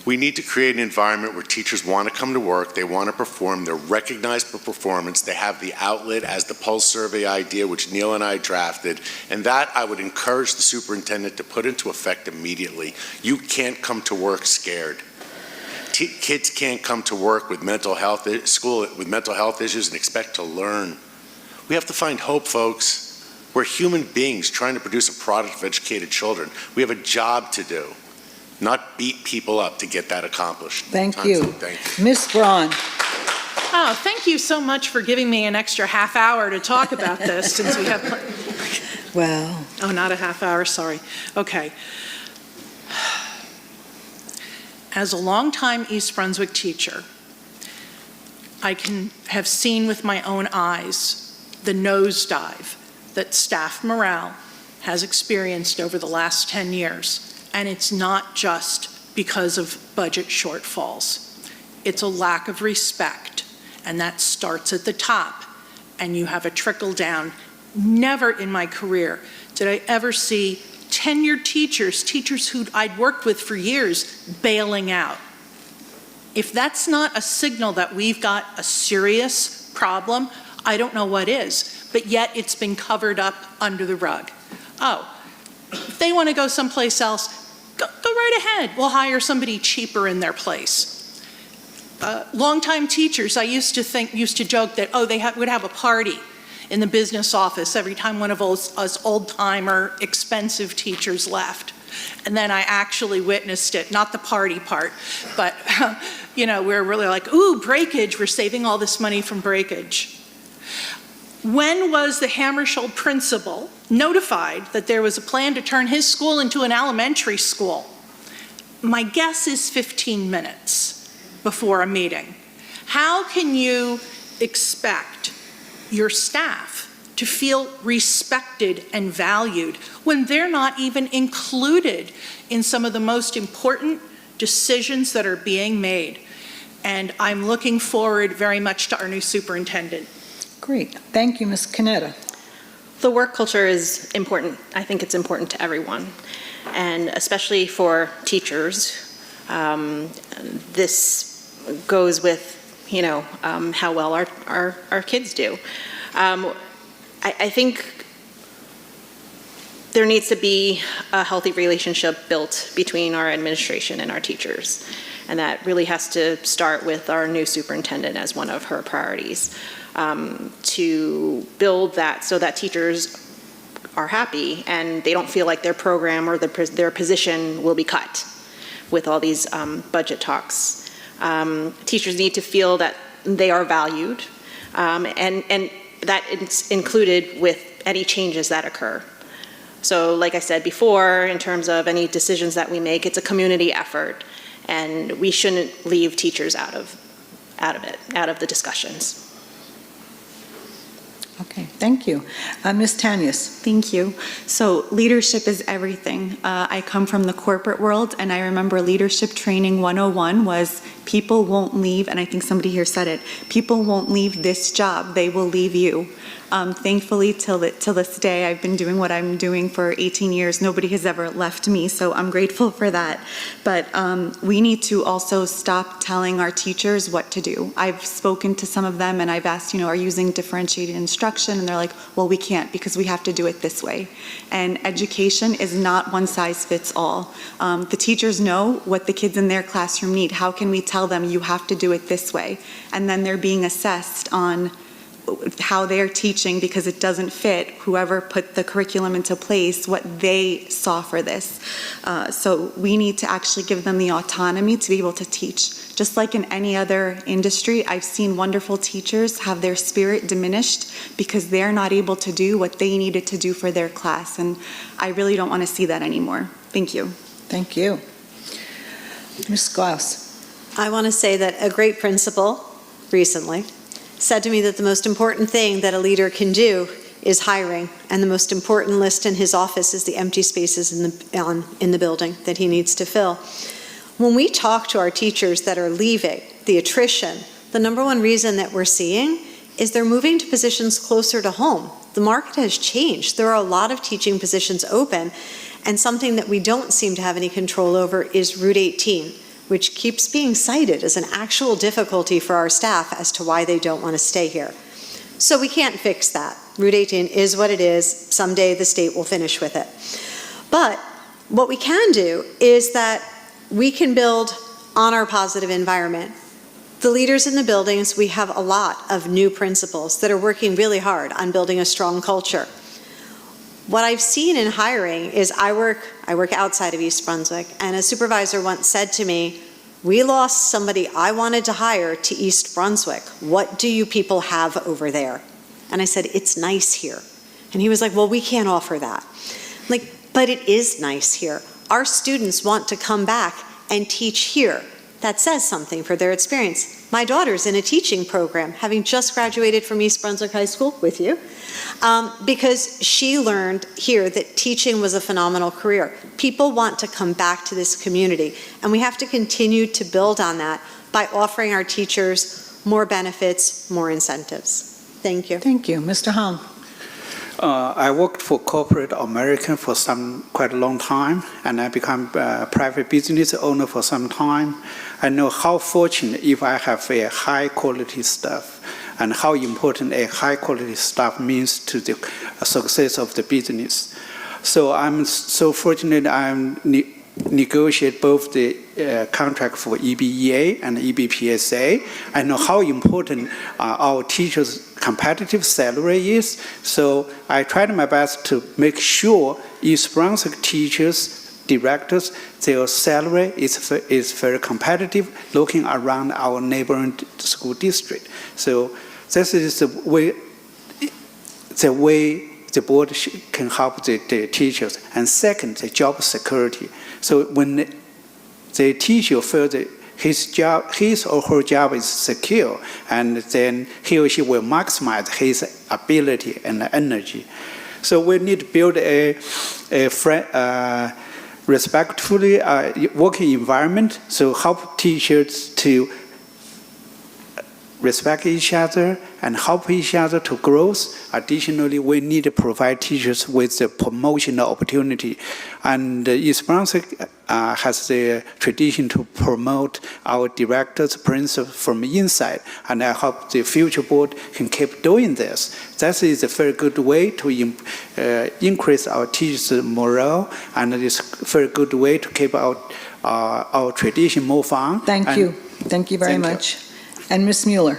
We need to create an environment where teachers want to come to work, they want to perform, they're recognized for performance, they have the outlet as the pulse survey idea, which Neil and I drafted, and that I would encourage the superintendent to put into effect immediately. You can't come to work scared. Kids can't come to work with mental health issues and expect to learn. We have to find hope, folks. We're human beings trying to produce a product of educated children. We have a job to do, not beat people up to get that accomplished. Thank you. Thank you. Ms. Braun. Oh, thank you so much for giving me an extra half hour to talk about this since we have... Well. Oh, not a half hour, sorry. Okay. As a longtime East Brunswick teacher, I can have seen with my own eyes the nosedive that staff morale has experienced over the last 10 years. And it's not just because of budget shortfalls. It's a lack of respect, and that starts at the top, and you have a trickle down. Never in my career did I ever see tenured teachers who I'd worked with for years, bailing out. If that's not a signal that we've got a serious problem, I don't know what is, but yet it's been covered up under the rug. Oh, if they want to go someplace else, go right ahead. We'll hire somebody cheaper in their place. Longtime teachers, I used to joke that, oh, they would have a party in the business office every time one of us old-timer, expensive teachers left. And then I actually witnessed it, not the party part, but we're really like, ooh, breakage, we're saving all this money from breakage. When was the Hammersholt principal notified that there was a plan to turn his school into an elementary school? My guess is 15 minutes before a meeting. How can you expect your staff to feel respected and valued when they're not even included in some of the most important decisions that are being made? And I'm looking forward very much to our new superintendent. Great. Thank you, Ms. Canetta. The work culture is important. I think it's important to everyone, and especially for teachers. This goes with, how well our kids do. I think there needs to be a healthy relationship built between our administration and our teachers, and that really has to start with our new superintendent as one of her priorities. To build that so that teachers are happy and they don't feel like their program or their position will be cut with all these budget talks. Teachers need to feel that they are valued, and that it's included with any changes that occur. So like I said before, in terms of any decisions that we make, it's a community effort, and we shouldn't leave teachers out of the discussions. Okay, thank you. Ms. Tanius. Thank you. So leadership is everything. I come from the corporate world, and I remember leadership training 101 was people won't leave, and I think somebody here said it, people won't leave this job, they will leave you. Thankfully, till this day, I've been doing what I'm doing for 18 years. Nobody has ever left me, so I'm grateful for that. But we need to also stop telling our teachers what to do. I've spoken to some of them, and I've asked, are you using differentiated instruction? And they're like, well, we can't because we have to do it this way. And education is not one size fits all. The teachers know what the kids in their classroom need. How can we tell them you have to do it this way? And then they're being assessed on how they're teaching because it doesn't fit whoever put the curriculum into place, what they saw for this. So we need to actually give them the autonomy to be able to teach. Just like in any other industry, I've seen wonderful teachers have their spirit diminished because they're not able to do what they needed to do for their class. And I really don't want to see that anymore. Thank you. Thank you. Ms. Glaus. I want to say that a great principal recently said to me that the most important thing that a leader can do is hiring, and the most important list in his office is the empty spaces in the building that he needs to fill. When we talk to our teachers that are leaving, the attrition, the number one reason that we're seeing is they're moving to positions closer to home. The market has changed. There are a lot of teaching positions open, and something that we don't seem to have any control over is Route 18, which keeps being cited as an actual difficulty for our staff as to why they don't want to stay here. So we can't fix that. Route 18 is what it is. Someday the state will finish with it. But what we can do is that we can build on our positive environment. The leaders in the buildings, we have a lot of new principals that are working really hard on building a strong culture. What I've seen in hiring is I work outside of East Brunswick, and a supervisor once said to me, "We lost somebody I wanted to hire to East Brunswick. What do you people have over there?" And I said, "It's nice here." And he was like, "Well, we can't offer that." I'm like, but it is nice here. Our students want to come back and teach here. That says something for their experience. My daughter's in a teaching program, having just graduated from East Brunswick High School with you, because she learned here that teaching was a phenomenal career. People want to come back to this community, and we have to continue to build on that by offering our teachers more benefits, more incentives. Thank you. Thank you. Mr. Hong. I worked for corporate American for quite a long time, and I became a private business owner for some time. I know how fortunate if I have a high quality staff, and how important a high quality staff means to the success of the business. So I'm so fortunate I'm negotiate both the contract for EBEA and EBPSA. I know how important our teachers' competitive salary is, so I tried my best to make sure East Brunswick teachers, directors, their salary is very competitive looking around our neighboring school district. So this is the way the board can help the teachers. And second, the job security. So when the teacher feels that his or her job is secure, and then he or she will maximize his ability and energy. So we need to build a respectfully working environment, so help teachers to respect each other and help each other to grow. Additionally, we need to provide teachers with the promotional opportunity. And East Brunswick has the tradition to promote our directors, principals from inside. And I hope the future board can keep doing this. That is a very good way to increase our teachers' morale, and it is a very good way to keep our tradition move on. Thank you. Thank you very much. And Ms. Mueller.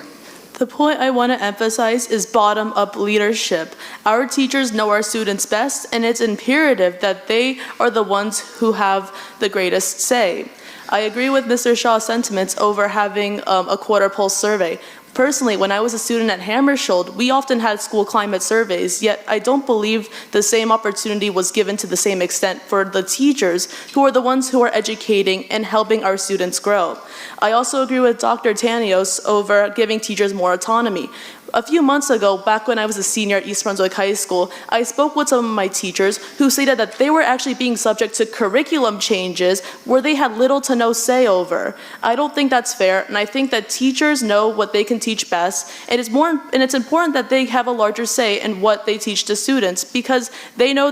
The point I want to emphasize is bottom-up leadership. Our teachers know our students best, and it's imperative that they are the ones who have the greatest say. I agree with Mr. Shaw's sentiments over having a quarter pulse survey. Personally, when I was a student at Hammersholt, we often had school climate surveys, yet I don't believe the same opportunity was given to the same extent for the teachers, who are the ones who are educating and helping our students grow. I also agree with Dr. Tanios over giving teachers more autonomy. A few months ago, back when I was a senior at East Brunswick High School, I spoke with some of my teachers who stated that they were actually being subject to curriculum changes where they had little to no say over. I don't think that's fair, and I think that teachers know what they can teach best, and it's important that they have a larger say in what they teach to students, because they know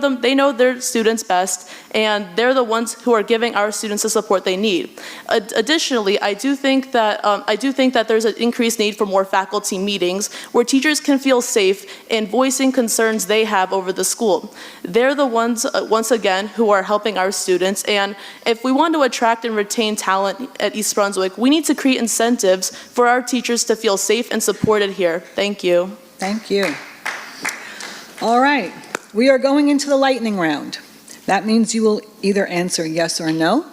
their students best, and they're the ones who are giving our students the support they need. Additionally, I do think that there's an increased need for more faculty meetings where teachers can feel safe in voicing concerns they have over the school. They're the ones, once again, who are helping our students, and if we want to attract and retain talent at East Brunswick, we need to create incentives for our teachers to feel safe and supported here. Thank you. Thank you. All right, we are going into the lightning round. That means you will either answer yes or no,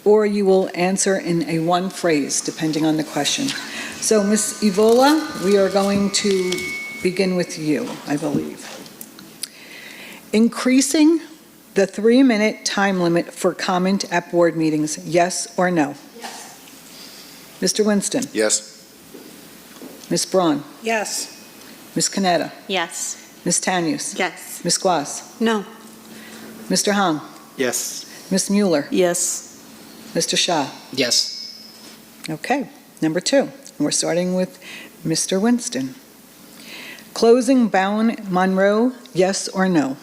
or you will answer in a one phrase, depending on the question. So, Ms. Evola, we are going to begin with you, I believe. Increasing the 3-minute time limit for comment at board meetings, yes or no? Yes. Mr. Winston? Yes. Ms. Braun? Yes. Ms. Canetta? Yes. Ms. Tanius? Yes. Ms. Guas? No. Mr. Hong? Yes. Ms. Mueller? Yes. Mr. Shah? Yes. Okay, number 2. And we're starting with Mr. Winston. Closing Bowen Monroe, yes or no?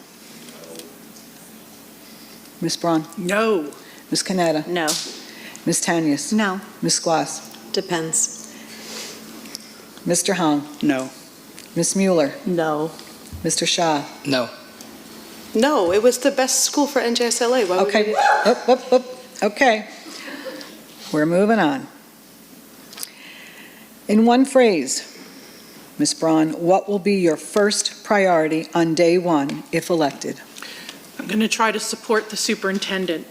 Ms. Braun? No. Ms. Canetta? No. Ms. Tanius? No. Ms. Glass? Depends. Mr. Hong? No. Ms. Mueller? No. Mr. Shah? No. No, it was the best school for NJSLA. Why would Okay, we- okay. We're moving on. In one phrase, Ms. Braun, what will be your first priority on day one if elected? I'm going to try to support the superintendent.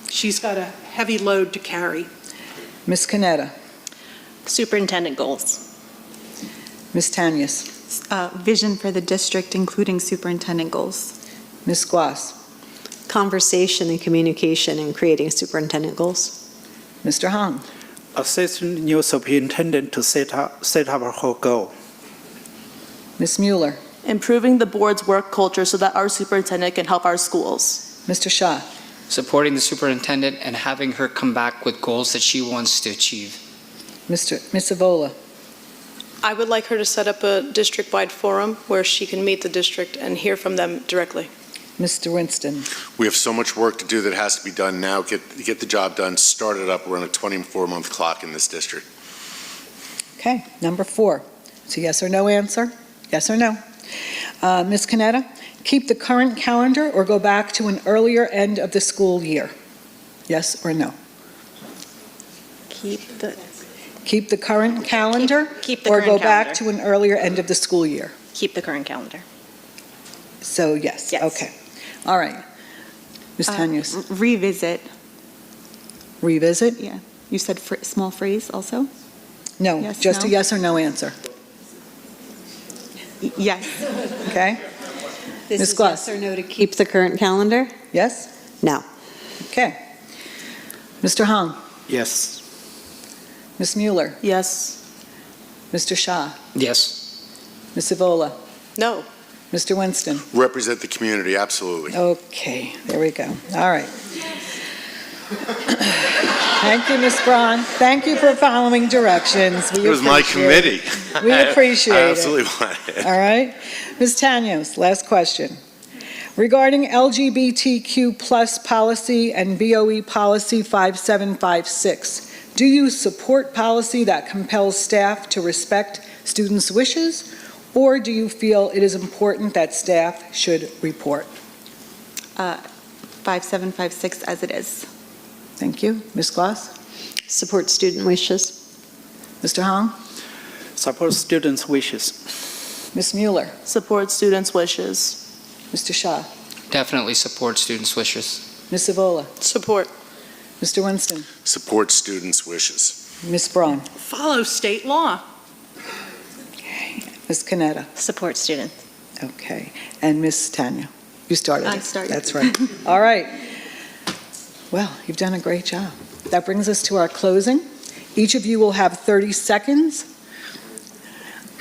She's got a heavy load to carry. Ms. Canetta? Superintendent goals. Ms. Tanius? Vision for the district, including superintendent goals. Ms. Glass? Conversation and communication in creating superintendent goals. Mr. Hong? Assistant new superintendent to set up her goal. Ms. Mueller? Improving the board's work culture so that our superintendent can help our schools. Mr. Shah? Supporting the superintendent and having her come back with goals that she wants to achieve. Ms. Avola? I would like her to set up a district-wide forum where she can meet the district and hear from them directly. Mr. Winston? We have so much work to do that has to be done now. Get the job done, start it up. We're on a 24-month clock in this district. Okay, number 4. It's a yes or no answer? Yes or no? Ms. Canetta? Keep the current calendar or go back to an earlier end of the school year? Yes or no? Keep the Current calendar? Keep the or current go back calendar. to an earlier end of the school year? Keep the current calendar. So yes, Yes. okay. All right. Ms. Tanius? Revisit. Revisit? Yeah. You said small phrase also? No, Yes, just a no? yes or no answer, Yes. okay? This Ms. is Glass? yes or no to keep the current calendar? Yes? No. Okay. Mr. Hong? Yes. Ms. Mueller? Yes. Mr. Shah? Yes. Ms. Avola? No. Mr. Winston? Represent the community, absolutely. Okay, there we go. All right. Thank you, Ms. Braun. Thank you for following directions. It was my committee. We appreciate I it. absolutely want it. All right. Ms. Tanios, last question. Regarding LGBTQ plus policy and BOE policy 5756, do you support policy that compels staff to respect students' wishes, or do you feel it is important that staff should report? 5756 as it is. Thank you. Ms. Glass? Support student wishes. Mr. Hong? Support students' wishes. Ms. Mueller? Support students' wishes. Mr. Shah? Definitely support students' wishes. Ms. Avola? Support. Mr. Winston? Support students' wishes. Ms. Braun? Follow state law. Ms. Canetta? Support students. Okay. And Ms. Tanya? You started. I it. started. That's right. All right. Well, you've done a great job. That brings us to our closing. Each of you will have 30 seconds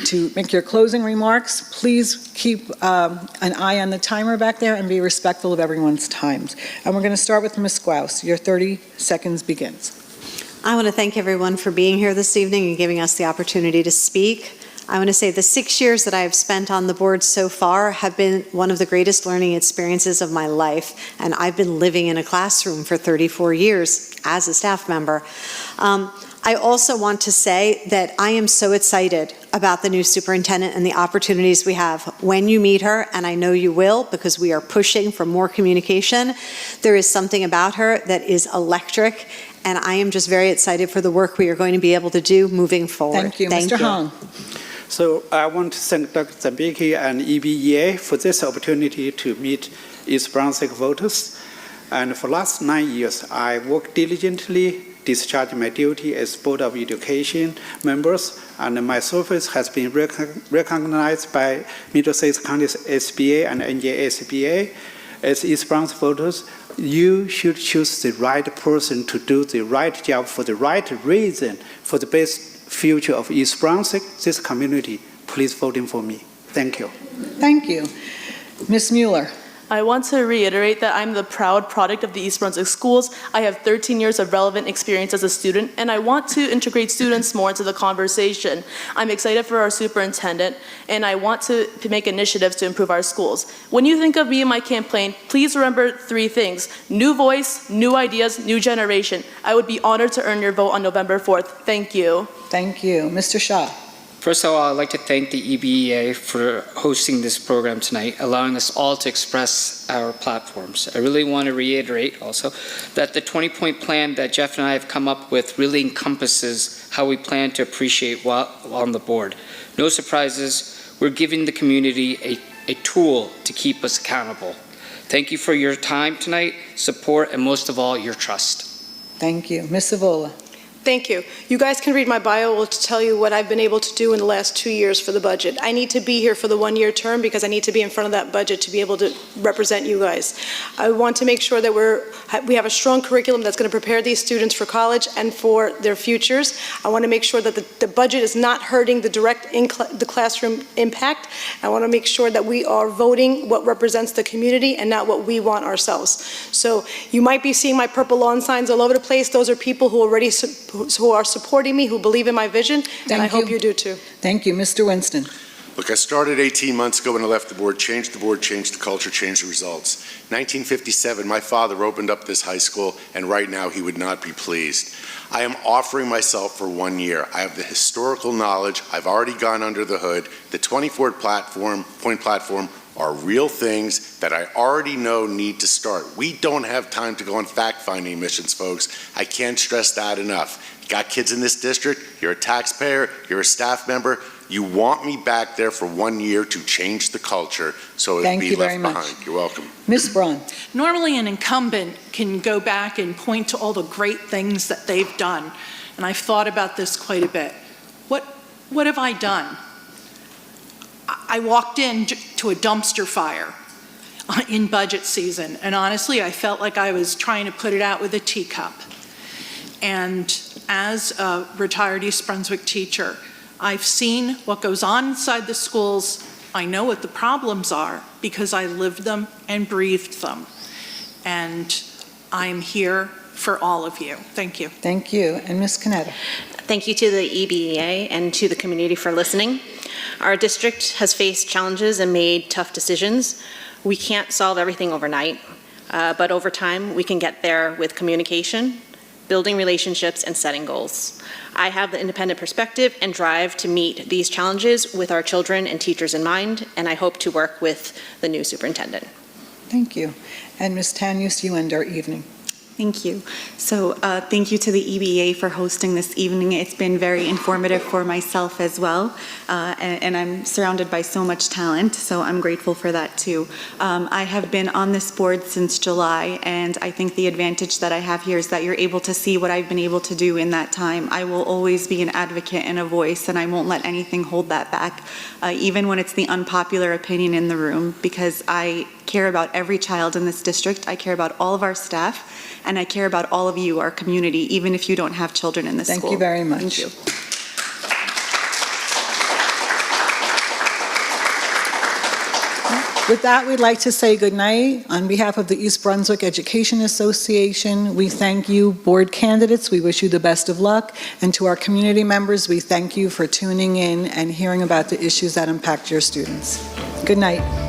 to make your closing remarks. Please keep an eye on the timer back there and be respectful of everyone's times. And we're going to start with Ms. Squouse. Your 30 seconds begins. I want to thank everyone for being here this evening and giving us the opportunity to speak. I want to say the 6 years that I have spent on the board so far have been one of the greatest learning experiences of my life, and I've been living in a classroom for 34 years as a staff member. I also want to say that I am so excited about the new superintendent and the opportunities we have. When you meet her, and I know you will because we are pushing for more communication, there is something about her that is electric, and I am just very excited for the work we are going to be able to do moving forward. Thank you. Mr. Hong. So I want to thank Dr. Zambiki and EBEA for this opportunity to meet East Brunswick voters. And for the last 9 years, I worked diligently, discharged my duty as Board of Education members, and my service has been recognized by Middlesex County's SBA and NJSBA. As East Brunswick voters, you should choose the right person to do the right job for the right reason, for the best future of East Brunswick, this community. Please vote in for me. Thank you. Thank you. Ms. Mueller. I want to reiterate that I'm the proud product of the East Brunswick schools. I have 13 years of relevant experience as a student, and I want to integrate students more into the conversation. I'm excited for our superintendent, and I want to make initiatives to improve our schools. When you think of me and my campaign, please remember 3 things: new voice, new ideas, new generation. I would be honored to earn your vote on November 4th. Thank you. Thank you. Mr. Shaw. First of all, I'd like to thank the EBEA for hosting this program tonight, allowing us all to express our platforms. I really want to reiterate also that the 20-point plan that Jeff and I have come up with really encompasses how we plan to appreciate while on the board. No surprises, we're giving the community a tool to keep us accountable. Thank you for your time tonight, support, and most of all, your trust. Thank you. Ms. Savola. Thank you. You guys can read my bio. It will tell you what I've been able to do in the last 2 years for the budget. I need to be here for the 1-year term because I need to be in front of that budget to be able to represent you guys. I want to make sure that we have a strong curriculum that's going to prepare these students for college and for their futures. I want to make sure that the budget is not hurting the direct the classroom impact. I want to make sure that we are voting what represents the community and not what we want ourselves. So you might be seeing my purple lawn signs all over the place. Those are people who are supporting me, who believe in my vision, and I hope you do too. Thank you. Mr. Winston. Look, I started 18 months ago when I left the board, changed the culture, changed the results. 1957, my father opened up this high school, and right now he would not be pleased. I am offering myself for 1 year. I have the historical knowledge. I've already gone under the hood. The 24-point platform are real things that I already know need to start. We don't have time to go on fact-finding missions, folks. I can't stress that enough. You got kids in this district, you're a taxpayer, you're a staff member, you want me back there for 1 year to change the culture so it be left behind. You're welcome. Ms. Braun. Normally an incumbent can go back and point to all the great things that they've done, and I've thought about this quite a bit. What have I done? I walked into a dumpster fire in budget season, and honestly, I felt like I was trying to put it out with a teacup. And as a retired East Brunswick teacher, I've seen what goes on inside the schools. I know what the problems are because I lived them and breathed them. And I'm here for all of you. Thank you. Thank you. And Ms. Canetta. Thank you to the EBEA and to the community for listening. Our district has faced challenges and made tough decisions. We can't solve everything overnight, but over time we can get there with communication, building relationships, and setting goals. I have the independent perspective and drive to meet these challenges with our children and teachers in mind, and I hope to work with the new superintendent. Thank you. And Ms. Tanius, you end our evening. Thank you. So thank you to the EBA for hosting this evening. It's been very informative for myself as well, and I'm surrounded by so much talent, so I'm grateful for that too. I have been on this board since July, and I think the advantage that I have here is that you're able to see what I've been able to do in that time. I will always be an advocate and a voice, and I won't let anything hold that back, even when it's the unpopular opinion in the room, because I care about every child in this district. I care about all of our staff, and I care about all of you, our community, even if you don't have children in this school. Thank you very much. Thank you. With that, we'd like to say goodnight. On behalf of the East Brunswick Education Association, we thank you, board candidates. We wish you the best of luck. And to our community members, we thank you for tuning in and hearing about the issues that impact your students. Good night.